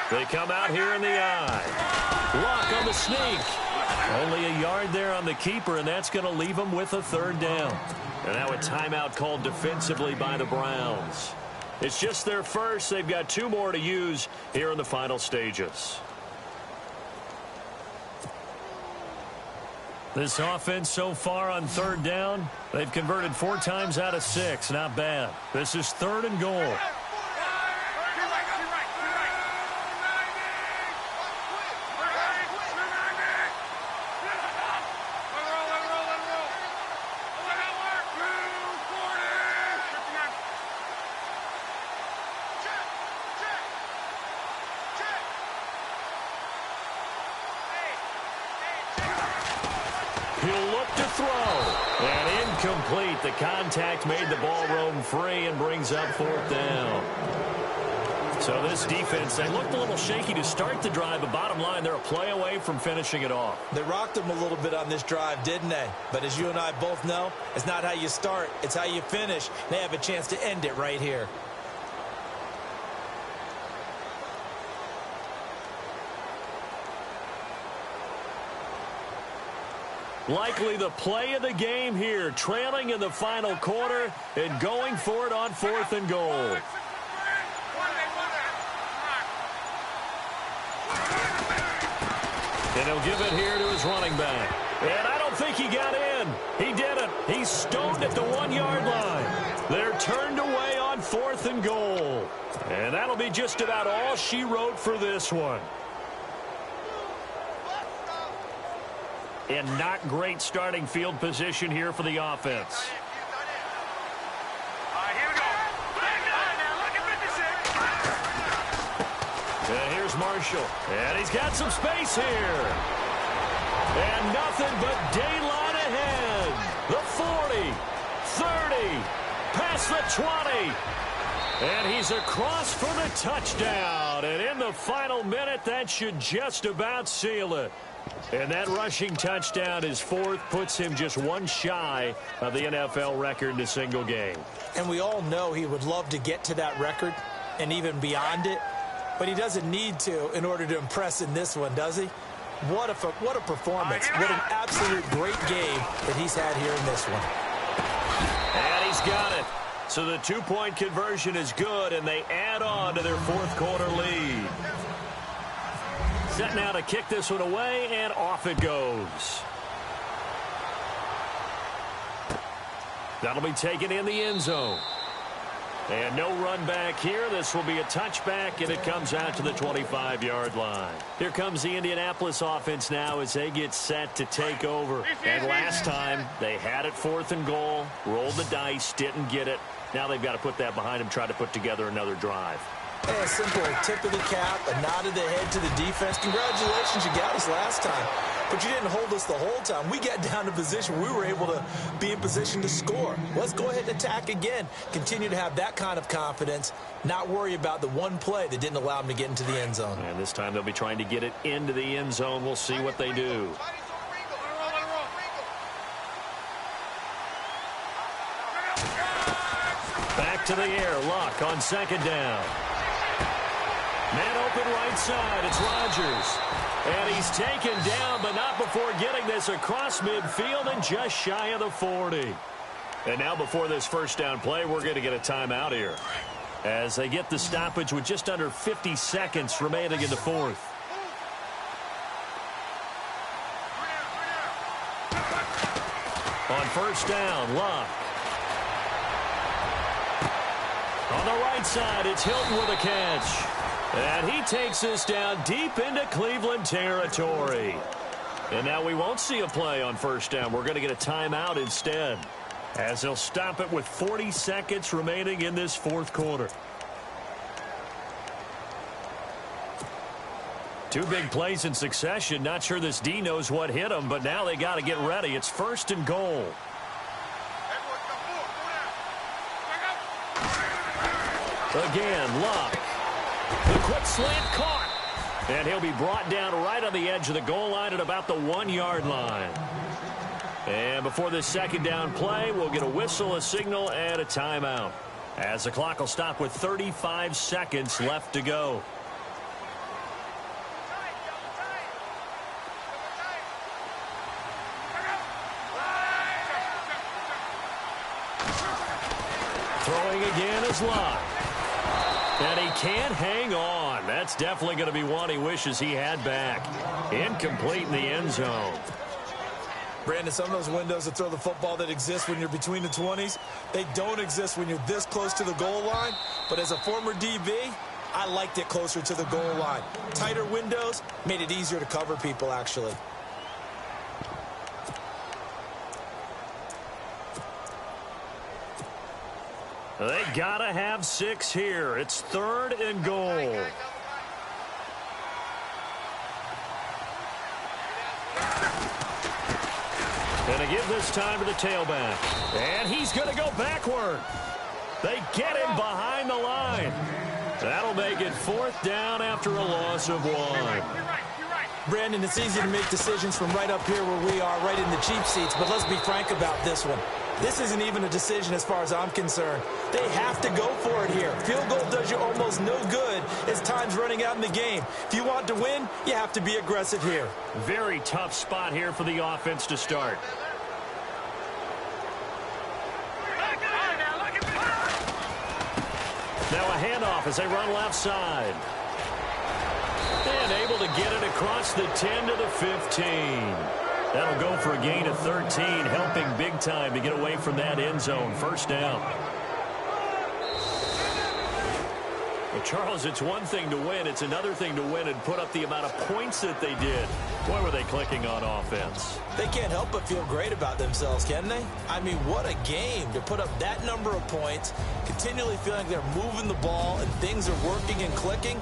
They come out here in the eye. Luck on the sneak. Only a yard there on the keeper, and that's going to leave them with a 3rd down. And now a timeout called defensively by the Browns. It's just their first. They've got 2 more to use here in the final stages. This offense so far on 3rd down, they've converted 4 times out of 6. Not bad. This is 3rd and goal. Incomplete. The contact made the ball roam free and brings up 4th down. So this defense, they looked a little shaky to start the drive, but bottom line, they're a play away from finishing it off. They rocked them a little bit on this drive, didn't they? But as you and I both know, it's not how you start, it's how you finish. They have a chance to end it right here. Likely the play of the game here, trailing in the final quarter and going for it on 4th and goal. And he'll give it here to his running back. And I don't think he got in. He didn't. He's stoned at the 1-yard line. They're turned away on 4th and goal. And that'll be just about all she wrote for this one. And not great starting field position here for the offense. And here's Marshall. And he's got some space here. And nothing but daylight ahead. The 40, 30, past the 20. And he's across for the touchdown. And in the final minute, that should just about seal it. And that rushing touchdown, his 4th, puts him just 1 shy of the NFL record in a single game. And we all know he would love to get to that record and even beyond it, but he doesn't need to in order to impress in this one, does he? What a performance. What an absolute great game that he's had here in this one. And he's got it. So the 2-point conversion is good, and they add on to their 4th quarter lead. Set now to kick this one away, and off it goes. That'll be taken in the end zone. And no run back here. This will be a touchback, and it comes out to the 25-yard line. Here comes the Indianapolis offense now as they get set to take over. And last time, they had it 4th and goal, rolled the dice, didn't get it. Now they've got to put that behind them, try to put together another drive. Hey, a simple tip of the cap, a nod of the head to the defense. Congratulations, you got us last time. But you didn't hold us the whole time. We got down to position. We were able to be in position to score. Let's go ahead and attack again. Continue to have that kind of confidence. Not worry about the one play that didn't allow them to get into the end zone. And this time they'll be trying to get it into the end zone. We'll see what they do. Back to the air. Luck on 2nd down. Man open right side. It's Rodgers. And he's taken down, but not before getting this across midfield and just shy of the 40. And now before this first down play, we're going to get a timeout here as they get the stoppage with just under 50 seconds remaining in the 4th. first down. Luck. On the right side, it's Hilton with a catch. And he takes us down deep into Cleveland territory. And now we won't see a play on first down. We're going to get a timeout instead, as they'll stop it with 40 seconds remaining in this fourth quarter. Two big plays in succession. Not sure this D knows what hit him, but now they got to get ready. It's first and goal. Again, Luck. The quick slant caught. And he'll be brought down right on the edge of the goal line at about the 1-yard line. And before this second down play, we'll get a whistle, a signal, and a timeout, as the clock will stop with 35 seconds left to go. Throwing again is Luck. And he can't hang on. That's definitely going to be one he wishes he had back. Incomplete in the end zone. Brandon, some of those windows to throw the football that exist when you're between the 20s, they don't exist when you're this close to the goal line. But as a former DB, I liked it closer to the goal line. Tighter windows made it easier to cover people, actually. They gotta have 6 here. It's third and goal. And they give this time to the tailback. And he's going to go backward. They get him behind the line. That'll make it fourth down after a loss of 1. Brandon, it's easy to make decisions from right up here where we are, right in the cheap seats, but let's be frank about this one. This isn't even a decision as far as I'm concerned. They have to go for it here. Field goal does you almost no good as time's running out in the game. If you want to win, you have to be aggressive here. Very tough spot here for the offense to start. Now a handoff as they run left side. And able to get it across the 10 to the 15. That'll go for a gain of 13, helping big time to get away from that end zone. First down. Well, Charles, it's one thing to win. It's another thing to win and put up the amount of points that they did. Boy, were they clicking on offense. They can't help but feel great about themselves, can they? I mean, what a game to put up that number of points, continually feeling like they're moving the ball and things are working and clicking.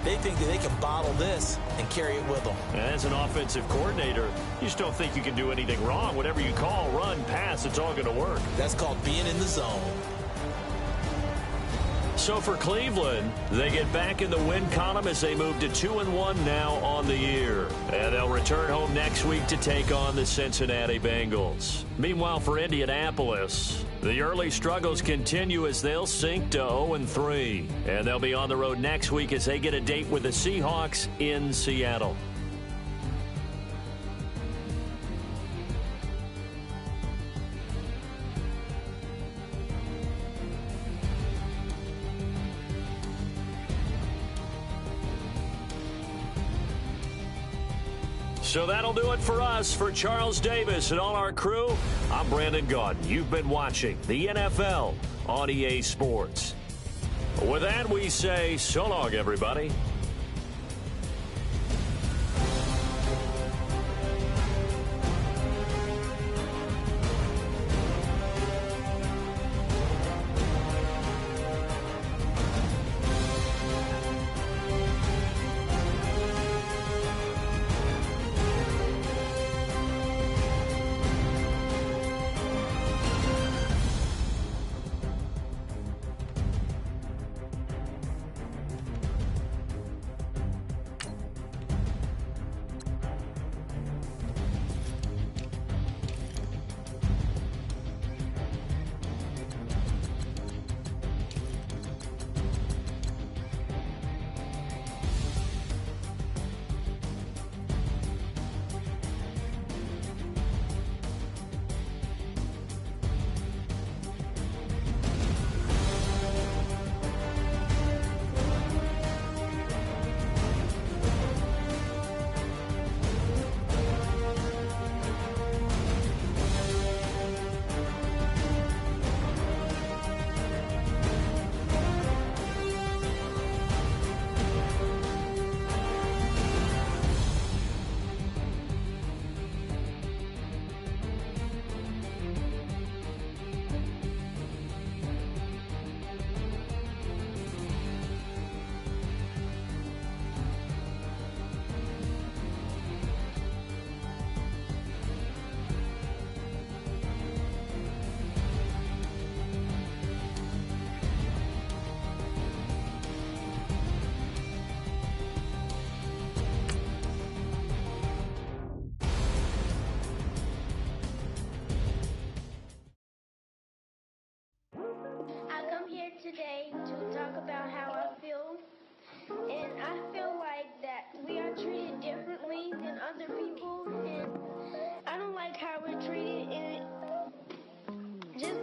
They think that they can bottle this and carry it with them. As an offensive coordinator, you just don't think you can do anything wrong. Whatever you call, run, pass, it's all going to work. That's called being in the zone. So for Cleveland, they get back in the win column as they move to 2-1 now on the year. And they'll return home next week to take on the Cincinnati Bengals. Meanwhile, for Indianapolis, the early struggles continue as they'll sink to 0-3. And they'll be on the road next week as they get a date with the Seahawks in Seattle. So that'll do it for us. For Charles Davis and all our crew, I'm Brandon Gaudin. You've been watching the NFL on EA Sports. With that, we say so long, everybody.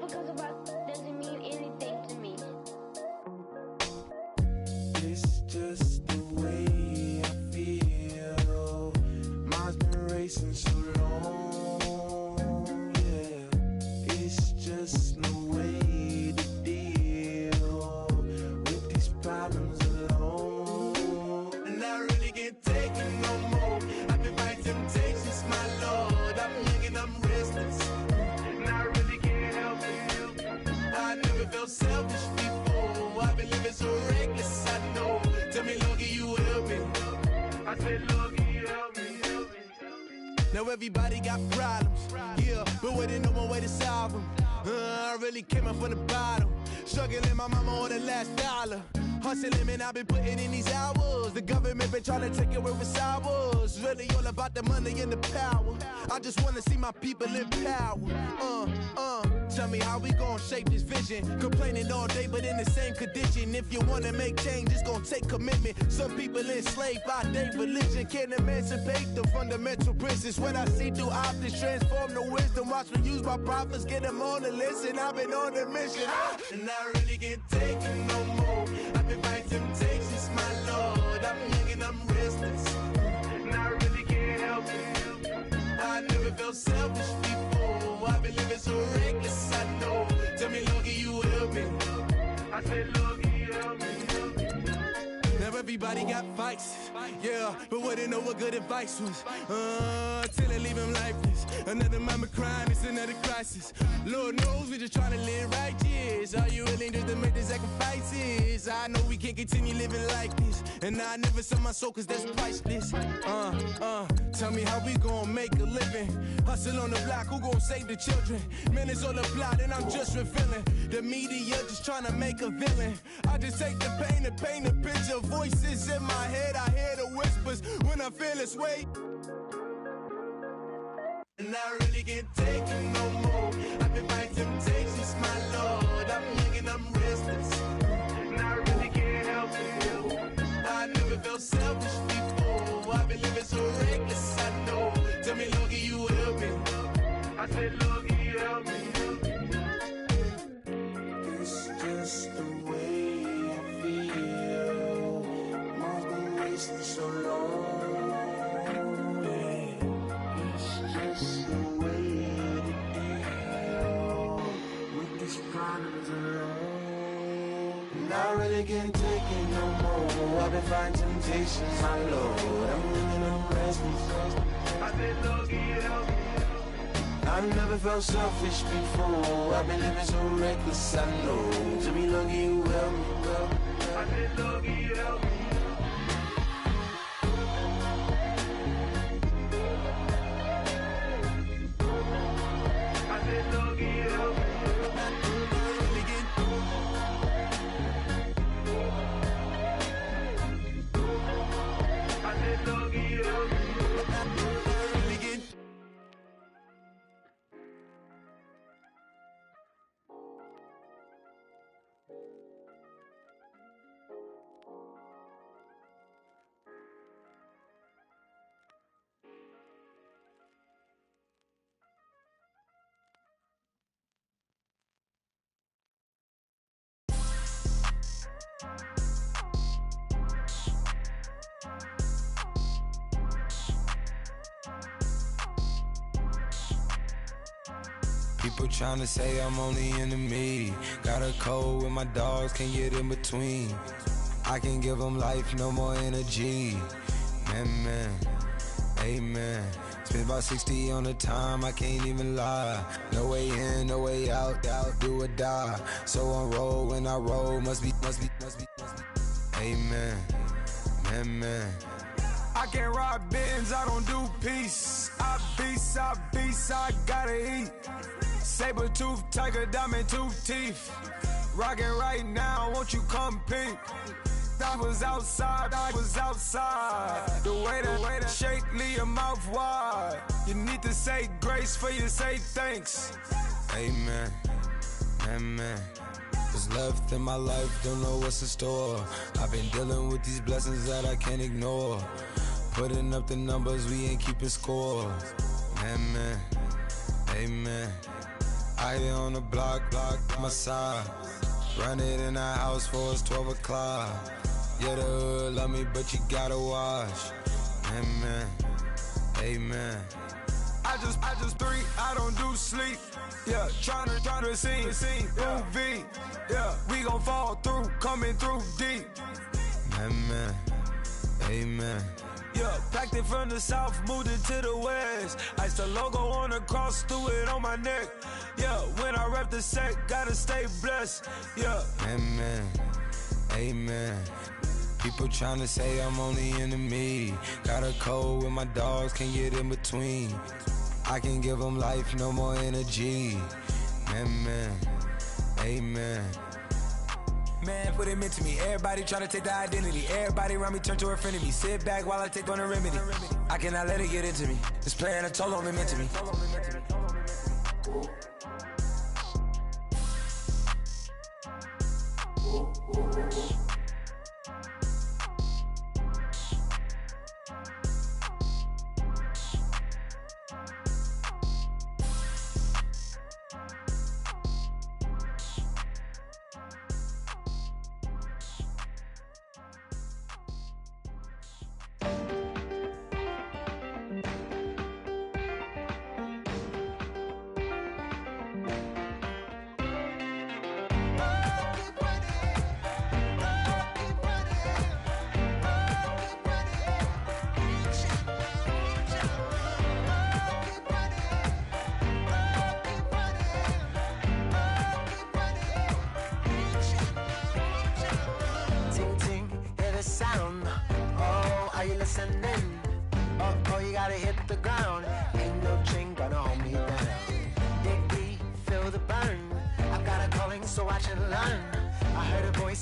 because of us doesn't mean anything to me. It's just the way I feel. Mine's been racing so long, yeah. It's just no way to deal with these problems alone. And I really can't take it no more. I've been fighting temptations, my Lord. I'm young and I'm restless, and I really can't help it. I never felt selfish before. I've been living so reckless, I know. Tell me, Lord, can you help me? I said, Lord, can you help me? Now everybody got problems, yeah, but waiting no one way to solve them. I really came up from the bottom, struggling my mama on the last dollar. Hustling, man, I've been putting in these hours. The government been trying to take away what's ours. Really all about the money and the power. I just wanna see my people in power. Tell me how we gon' shape this vision. Complaining all day, but in the same condition. If you wanna make change, it's gon' take commitment. Some people enslaved by their religion can't emancipate the fundamental principles. When I see through optics, transform the wisdom. Watch me use my prophets, get them on the listen. I've been on a mission, and I really can't take it no more. I've been fighting temptations, my Lord. I'm young and I'm restless, and I really can't help it. I never felt selfish before. I've been living so reckless, I know. Tell me, Lord, can you help me? I said, Lord, can you help me? Now everybody got fights, yeah, but wouldn't know what good advice was. Till they leave him lifeless. Another mama crying, it's another crisis. Lord knows we just trying to live righteous. Are you willing just to make the sacrifices? I know we can't continue living like this, and I never sell my soul cause that's priceless. Tell me how we gon' make a living. Hustle on the block, who gon' save the children? Man, it's all a plot and I'm just revealing. The media just trying to make a villain. I just take the pain and paint a picture. Voices in my head, I hear the whispers when I feel this way. And I really can't take it no more. I've been fighting temptations, my Lord. I'm young and I'm restless, and I really can't help it. I never felt selfish before. I've been living so reckless, I know. Tell me, Lord, can you help me? I said, Lord, can you help me? It's just the way I feel. Mine's been racing so long. I really can't take it no more. I've been fighting temptations, my Lord. I'm living on restless. I said, Lord, can you help me? I've never felt selfish before. I've been living so reckless, I know. To me, Lord, can you help me? I said, Lord, can you help me? I said, Lord, can you help me? People tryna say I'm only enemy. Got a code with my dogs, can't get in between. I can give them life, no more energy. Man, amen. Spent about 60 on the time, I can't even lie. No way in, no way out, do or die. So on roll, when I roll, must be. Amen, man. I can't rob Benz, I don't do peace. I beast, I gotta eat. Saber tooth, tiger, diamond tooth teeth. Rockin' right now, won't you come peep? I was outside. The way to shake, leave your mouth wide. You need to say grace for you say thanks. Amen, amen. What's left in my life, don't know what's in store. I've been dealing with these blessings that I can't ignore. Putting up the numbers, we ain't keeping score. Amen, amen. I hit on the block, my side. Run it in the house for it's 12 o'clock. Yeah, the hood love me, but you gotta watch. Amen, amen. I just three, I don't do sleep. Yeah, tryna see, UV. Yeah, we gon' fall through, coming through deep. Amen, amen. Yeah, packed it from the south, moved it to the west. Iced the logo on the cross, threw it on my neck. Yeah, when I rep the set, gotta stay blessed. Yeah. Amen, amen. People tryna say I'm only enemy. Got a code with my dogs, can't get in between. I can give them life, no more energy. Amen, amen. Man, what it meant to me. Everybody try to take the identity. Everybody around me turn to a friend of me. Sit back while I take on a remedy. I cannot let it get into me. This playing a toll on me, meant to me.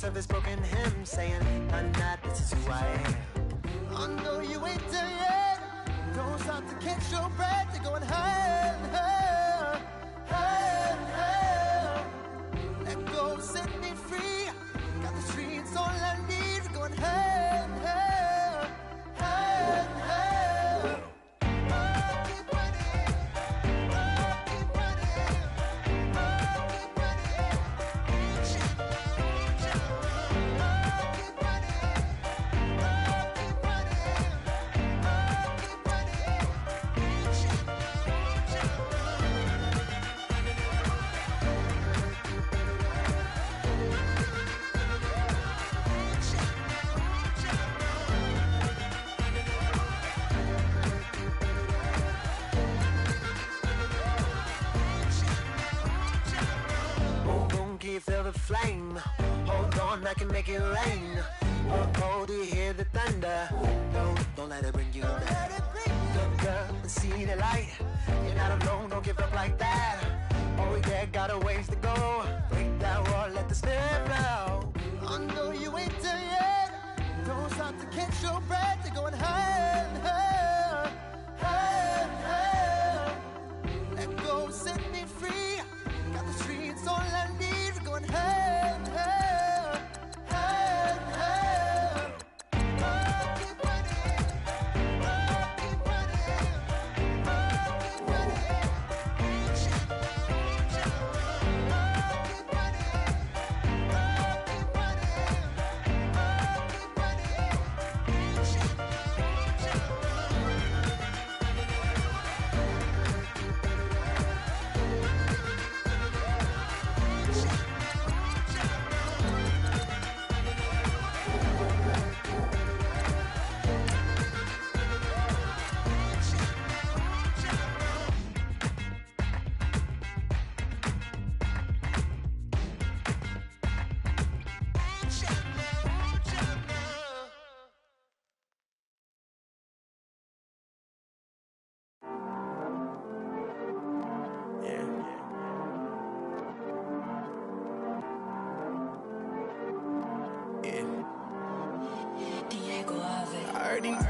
Of this broken hymn saying, I'm not, this is who I am. I know you ain't there yet. Don't stop to catch your breath. You're going higher, higher, higher, higher. Let go, set me free. Got the streets all I need. We're going higher, higher, higher, higher. Keep running, keep running, keep feel the flame. Hold on, I can make it rain. Oh, do you hear the thunder? No, don't let it bring you down. Look up and see the light. You're not alone, don't give up like that. Oh yeah, got a ways to go. Break that wall, let the spirit flow. I know you ain't there yet. Don't stop to catch your breath. You're going higher and higher, higher and higher. Let go, set me free. Got the streets all I need. Going higher and higher, higher and higher. Keep running, keep running, keep running.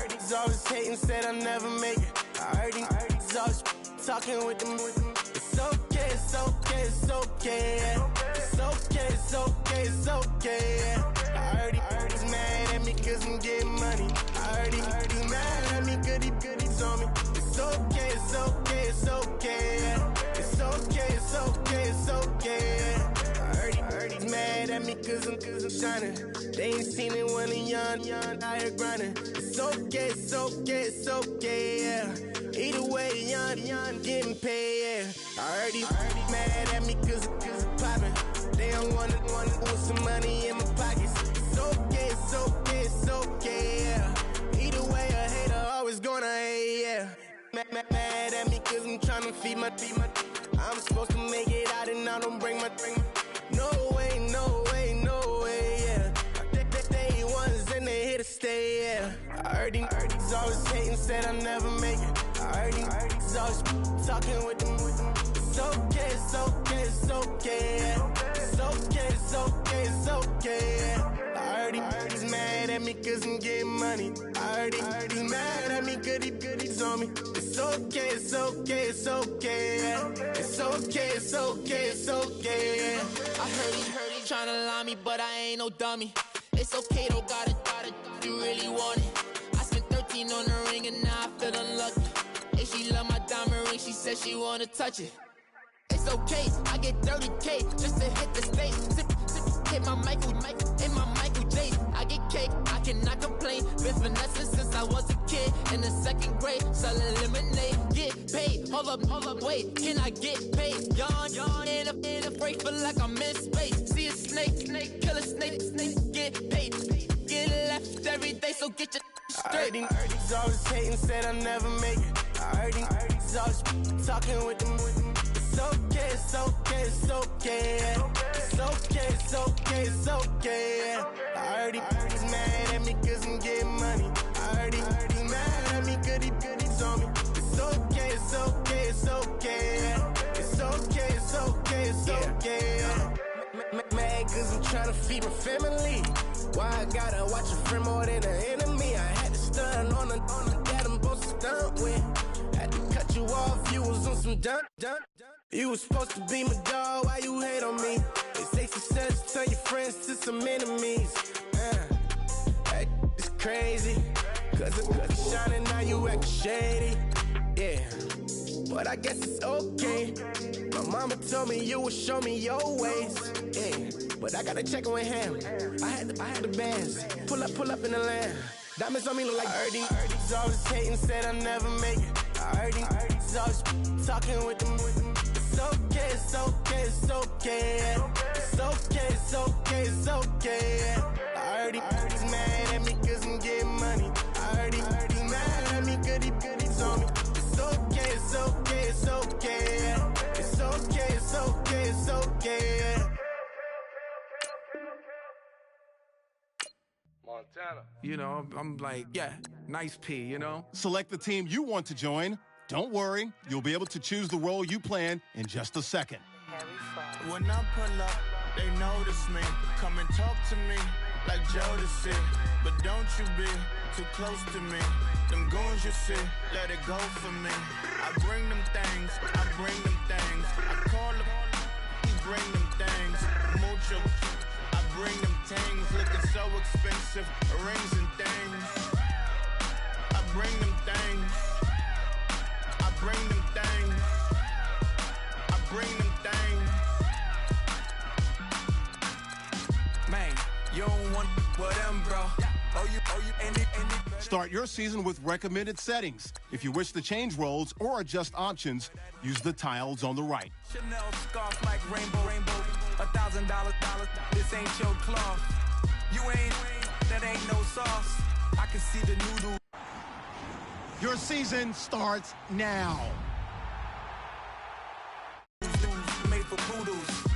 heard these always hating, said I'll never make it. I heard these always talking with them. It's okay, it's okay, it's okay, yeah. It's okay, it's okay, it's okay, yeah. I heard he's mad at me cause I'm getting money. I heard he's mad at me cause he's on me. It's okay, it's okay, it's okay, yeah. It's okay, it's okay, me cause I'm shining. They ain't seen it when I'm young, out here grinding. It's okay, it's okay, it's okay, yeah. Either way, young, getting paid, yeah. I heard he mad at me cause I'm poppin'. They don't wanna put some money in my pockets. It's okay, it's okay, it's okay, yeah. Either way, a hater always gonna hate, yeah. Mad at me cause I'm tryna feed my I'm supposed to make it out and I don't bring my No way, no way, no way, yeah. They ones and they here to stay, yeah. I heard he's always hating, said I never make it. I heard he's always talking with them. It's okay, it's okay, it's okay, yeah. It's okay, it's okay, it's okay, yeah. I heard he's mad at me cause I'm getting money. I heard he's mad at me cause he's on me. It's okay, it's okay, it's okay, yeah. It's okay, it's okay, it's okay, yeah. I heard he tryna lie me, but I ain't no dummy. It's okay though, got it, you really want it. I spent 13 on the ring and now I feel unlucky. And she love my diamond ring, she said she wanna touch it. It's okay, I get 30K just to hit the stage. Hit my Michael, in my Michael J. I get cake, I cannot complain. Been finessing since I was a kid. In the second grade, selling lemonade. Get paid, hold up, wait. Can I get paid? Yawn, in a break, feel like I'm in space. See a snake, kill a snake, get paid. Get left every day, so get your straight. I heard he's always hating, said I never make it. I heard he's always talking with them. It's okay, it's okay, it's okay, yeah. It's okay, it's okay, it's okay, yeah. I heard he's mad at me cause I'm getting money. I heard he's mad at me cause he's on me. It's okay, it's okay, it's okay, yeah. It's okay, it's okay, it's okay, yeah. Mad cause I'm tryna feed my family. Why I gotta watch a friend more than an enemy? I had to stun on the dad I'm supposed to stunt with. Had to cut you off, you was on some dun. You was supposed to be my dog, why you hate on me? They say success turn your friends to some enemies. Hey, it's crazy. Cause it's shining, now you acting shady. Yeah, but I guess it's okay. My mama told me you would show me your ways. Yeah, but I gotta check with him. I had the bands. Pull up in the land. Diamonds on me look like Erdy. He's always hating, said I never make it. I heard he's always talking with them. It's okay, it's okay, it's okay, yeah. It's okay, it's okay, it's okay, yeah. I heard he's mad at me cause I'm getting money. I heard he's mad at me cause he's on me. It's okay, it's okay, it's okay, yeah. It's okay, it's okay, it's okay, yeah. Montana. You know, I'm like, yeah, nice P, you know? Select the team you want to join. Don't worry, you'll be able to choose the role you plan in just a second. When I pull up, they notice me. Come and talk to me like Jodeci. But don't you be too close to me. Them goons you see, let it go for me. I bring them things, I bring them things. I call them, he bring them things. Mucho, I bring them things. Looking so expensive, rings and things. I bring them things. I bring them things. I bring them things. Man, you don't want with them, bro. Oh, you any. Start your season with recommended settings. If you wish to change roles or adjust options, use the tiles on the right. Chanel scarf like rainbow. $1,000. This ain't your cloth. You ain't, that ain't no sauce. I can see the noodle. Your season starts now. Made for poodles.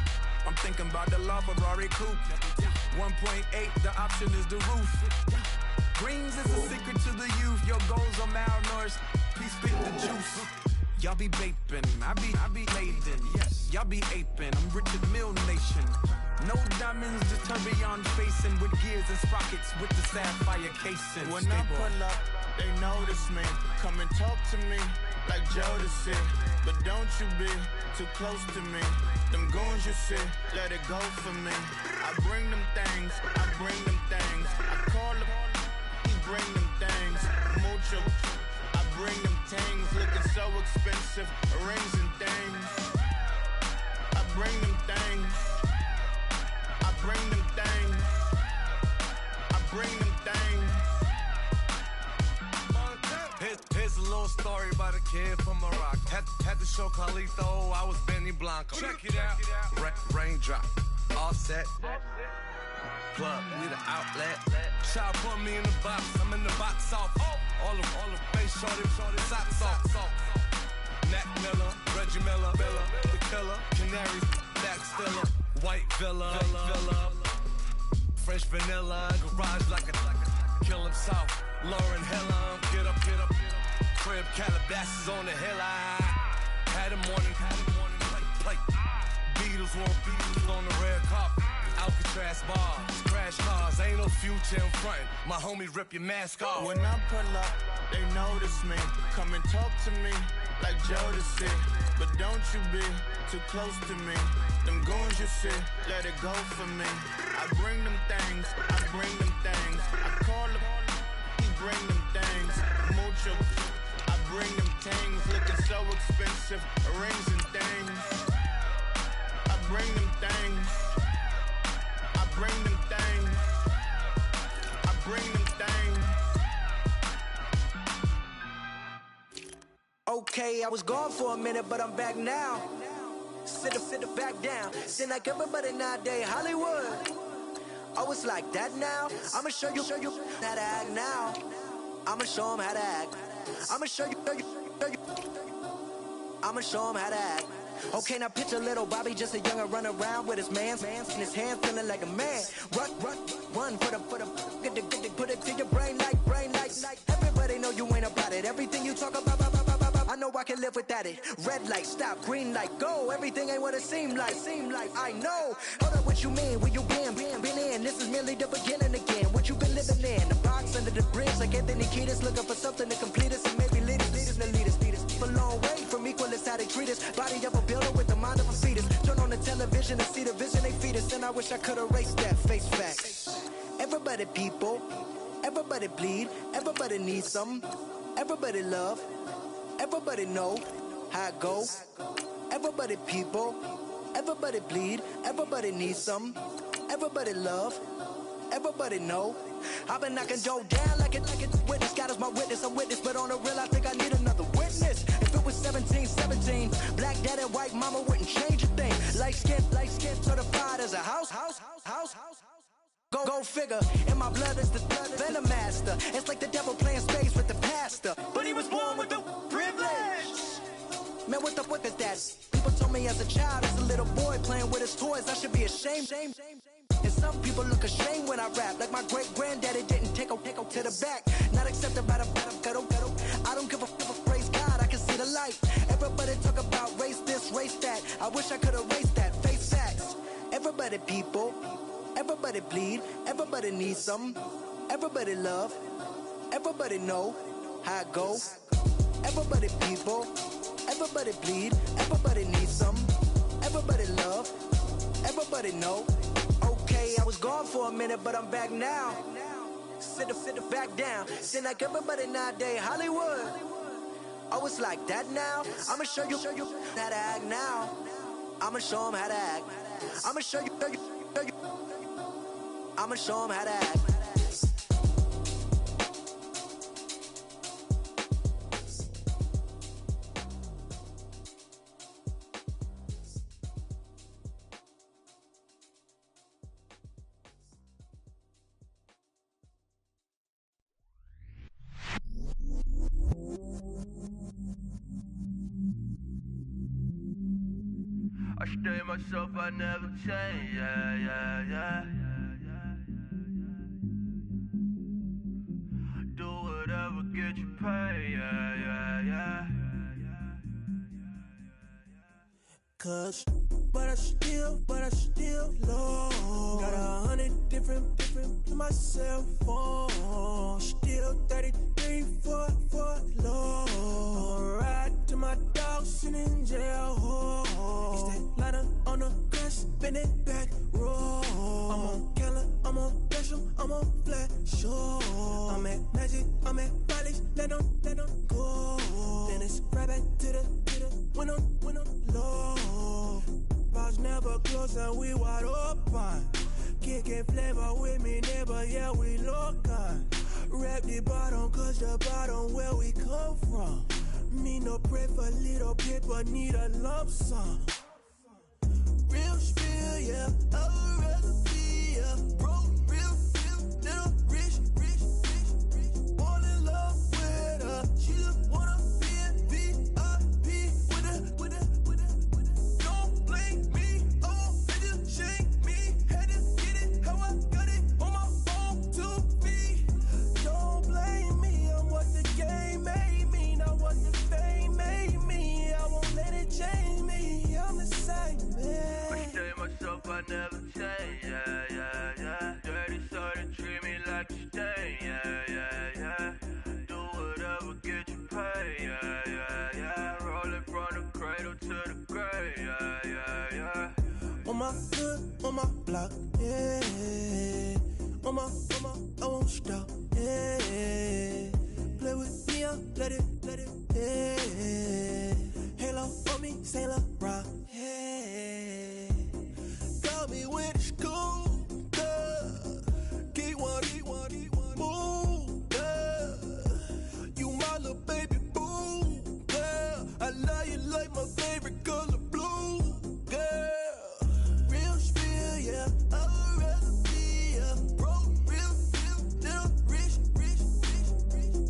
I'm thinking about the LaFerrari coupe. 1.8, the option is the roof. Greens is a secret to the youth. Your goals are malnourished. Please spit the juice. Y'all be vaping, I be laden. Yes, y'all be aping. I'm Richard Mill Nation. No diamonds, just tourbillon facing with gears and sprockets with the sapphire casing. When I pull up, they notice me. Come and talk to me like Jodeci. But don't you be too close to me. Them goons you see, let it go for me. I bring them things, I bring them things. I call them, he bring them things. Mucho, I bring them things. Looking so expensive, rings and things. I bring them things. I bring them story about a kid from Morocco. Had to show Carlito I was Benny Blanco. Check it out. Raindrop, offset. Plug, we the outlet. Child put me in the box, I'm in the box off. All the face shorty, socks off. Mac Miller, Reggie Miller, the killer, Canaries, back stiller, White Villa, French vanilla, garage like a kill him south. Lauren Hilla, get up, crib Calabasas on the hill. I had a morning, plate. Beatles want Beatles on the red carpet. Alcatraz bars, crash cars, ain't no future in front. My homie rip your mask off. When I pull up, they notice me. Come and talk to me like Jodeci. But don't you be too close to me. Them goons you see, let it go for me. I bring them things, I call them, he bring them things. Mucho, I bring them things. Looking so expensive, rings and things. I bring them things. Bring them things. I bring them things. Okay, I was gone for a minute, but I'm back now. Sit back down. Seem like everybody nowadays, Hollywood. Oh, it's like that now. I'ma show you how to act now. I'ma show 'em how to act. I'ma show you. I'ma show 'em how to act. Okay, now picture little Bobby, just a youngin' run around with his mans in his hand, feeling like a man. Run for the put it to your brain like. Everybody know you ain't about it. Everything you talk about, I know I can live without it. Red light, stop, green light, go. Everything ain't what it seem like. I know. Hold up, what you mean? Where you been in? This is merely the beginning again. What you been living in? The box under the bridge, like Anthony Kiedis, looking for something to complete us and maybe lead us. A long way from equal is how they treat us. Body of a builder with the mind of a fetus. Turn on the television and see the vision they feed us. And I wish I could erase that face fact. Everybody people, everybody bleed, everybody needs some. Everybody love, everybody know how it go. Everybody people, everybody bleed, everybody needs some. Everybody love, everybody know. I've been knocking dough down like it witness. God is my witness, I'm witness, but on the real I think I need another witness. If it was 17, black dad and white mama wouldn't change a thing. Light skin certified as a house. Go figure, in my blood is the venom master. It's like the devil playing space with the pastor. But he was born with the privilege. Man, what the fuck is that? People told me as a child, as a little boy playing with his toys, I should be ashamed. And some people look ashamed when I rap, like my great-granddaddy didn't take to the back. Not accepted by the ghetto. I don't give a praise God, I can see the light. Everybody talk about race this, race that. I wish I could erase that, face facts. Everybody people, everybody bleed, everybody needs some. Everybody love, everybody know how it go. Everybody people, everybody bleed, everybody needs some. Everybody love, everybody know. Okay, I was gone for a minute, but I'm back now. Sit back down. Seem like everybody nowadays, Hollywood. Oh, it's like that now. I'ma show you how to act now. I'ma show 'em how to act. I'ma show you. I'ma show 'em how to act. I stay myself, I never change, yeah. Do whatever, get you paid, yeah. Cause, but I still low. Got 100 different in my cell phone. Still 33 for low. I'ma ride to my dog sitting in jail. It's that lighter on the grass, spin it back, roll. I'm on Keller, I'm on Bishop, I'm on Flat Shore. I'm at Magic, I'm at Bally's, let them go. Then it's right back to the when I'm low. Bars never close and we wide open. Kicking flavor with me, neighbor, yeah, we local. Rap the bottom, cause the bottom where we come from. Me no pray for little paper, need a lump sum. Real spill, yeah, I'd rather be, yeah. Broke, real, little rich. Fall in love with her, she just wanna be in VIP with her. Don't blame me, oh, they just shame me. Had to get it, how I got it, on my own 2 feet. Don't blame me, I'm what the game made me, not what the fame made me. I won't let it change me, I'm the same, man. I say myself, I never change, yeah. Dirty sort of treat me like a stain, yeah. Do whatever, get you paid, yeah. Rolling from the cradle to the grave, yeah. On my hood, on my block, yeah. On my, I won't stop, yeah. Play with me, I'll let it, yeah. Halo on me, Saint Laurent, yeah. Got me when it's cool, yeah. Keep one, move, yeah. You my little baby boo, yeah. I love you like my favorite color blue, yeah. Real spill, yeah, I'd rather be, yeah. Broke, real, little rich.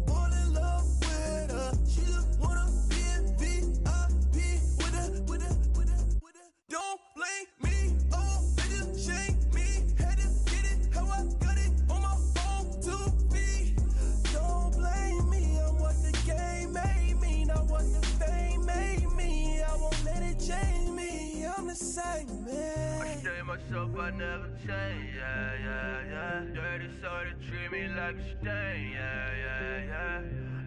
Fall in love with her, she just wanna be in VIP with her. Don't blame me, oh, they just shame me. Had to get it, how I got it, on my own 2 feet. Don't blame me, I'm what the game made me, not what the fame made me. I won't let it change me, I'm the same, man. I say myself, I never change, yeah. Dirty sort of treat me like a stain, yeah.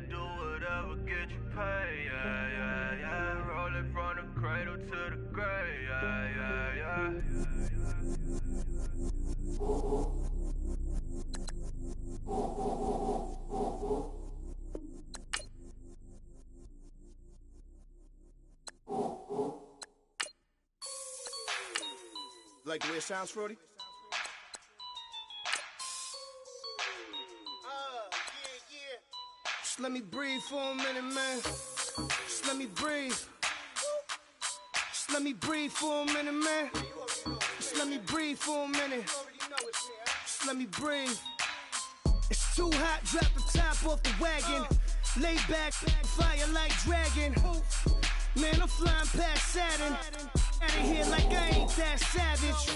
Do whatever, get you paid, yeah. Rolling from the cradle to the grave, yeah. Like the way it sounds, Frody? Just let me breathe for a minute, man. Just let me breathe. Just let me breathe for a minute, man. Just let me breathe for a minute. Just let me breathe. It's too hot, drop the top off the wagon. Lay back, fire like dragon. Man, I'm flying past Saturn. Out of here like I ain't that savage.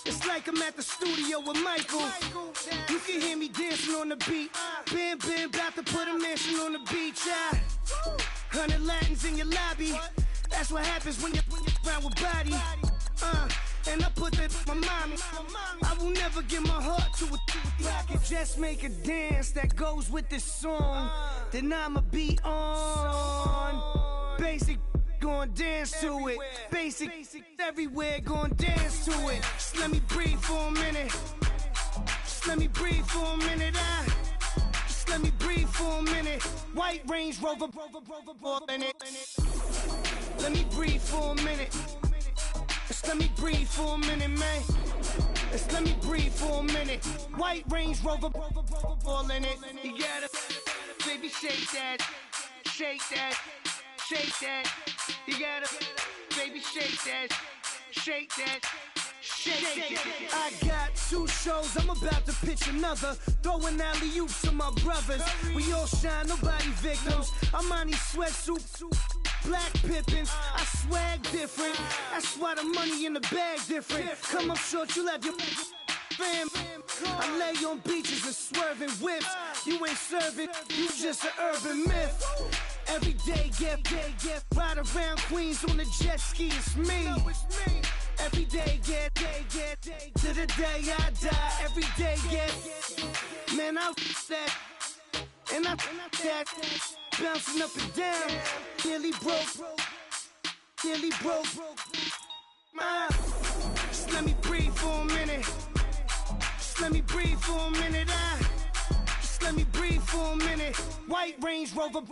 It's like I'm at the studio with Michael. You can hear me dancing on the beat. Bam, about to put a mansion on the beach. 100 Latins in your lobby. That's what happens when you're around with body. And I put that in my mommy. I will never give my heart to a I can just make a dance that goes with this song. Then I'ma be on. Basic, gon' dance to it. Basic, everywhere, gon' dance to it. Just let me breathe for a minute. Just let me breathe for a minute. Just let me breathe for a minute. White Range Rover, in it. Let me breathe for a minute. Just let me breathe for a minute, man. Just let me breathe for a minute. White Range Rover, all in it. You gotta, baby, shake that, shake that, shake that. You gotta, baby, shake that, shake that. Shake. I got 2 shows, I'm about to pitch another. Throwing alley-oops to my brothers. We all shine, nobody victims. I'm on these sweatsuits, black Pippins. I swag different. That's why the money in the bag different. Come up short, you have your fam. I lay on beaches and swerving whips. You ain't serving, you just an urban myth. Every day, get ride around Queens on the jet ski, it's me. Every day, get to the day I die. Every day, get man, I that and I that bouncing up and down. Nearly broke. Just let me breathe for a minute. Just let me breathe for a minute. Just let me breathe for a minute. White Range Rover,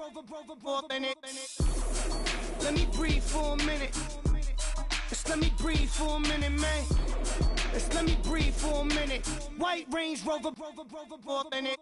in it. Let me breathe for a minute. Just let me breathe for a minute, man. Just let me breathe for a minute. White Range Rover, in it.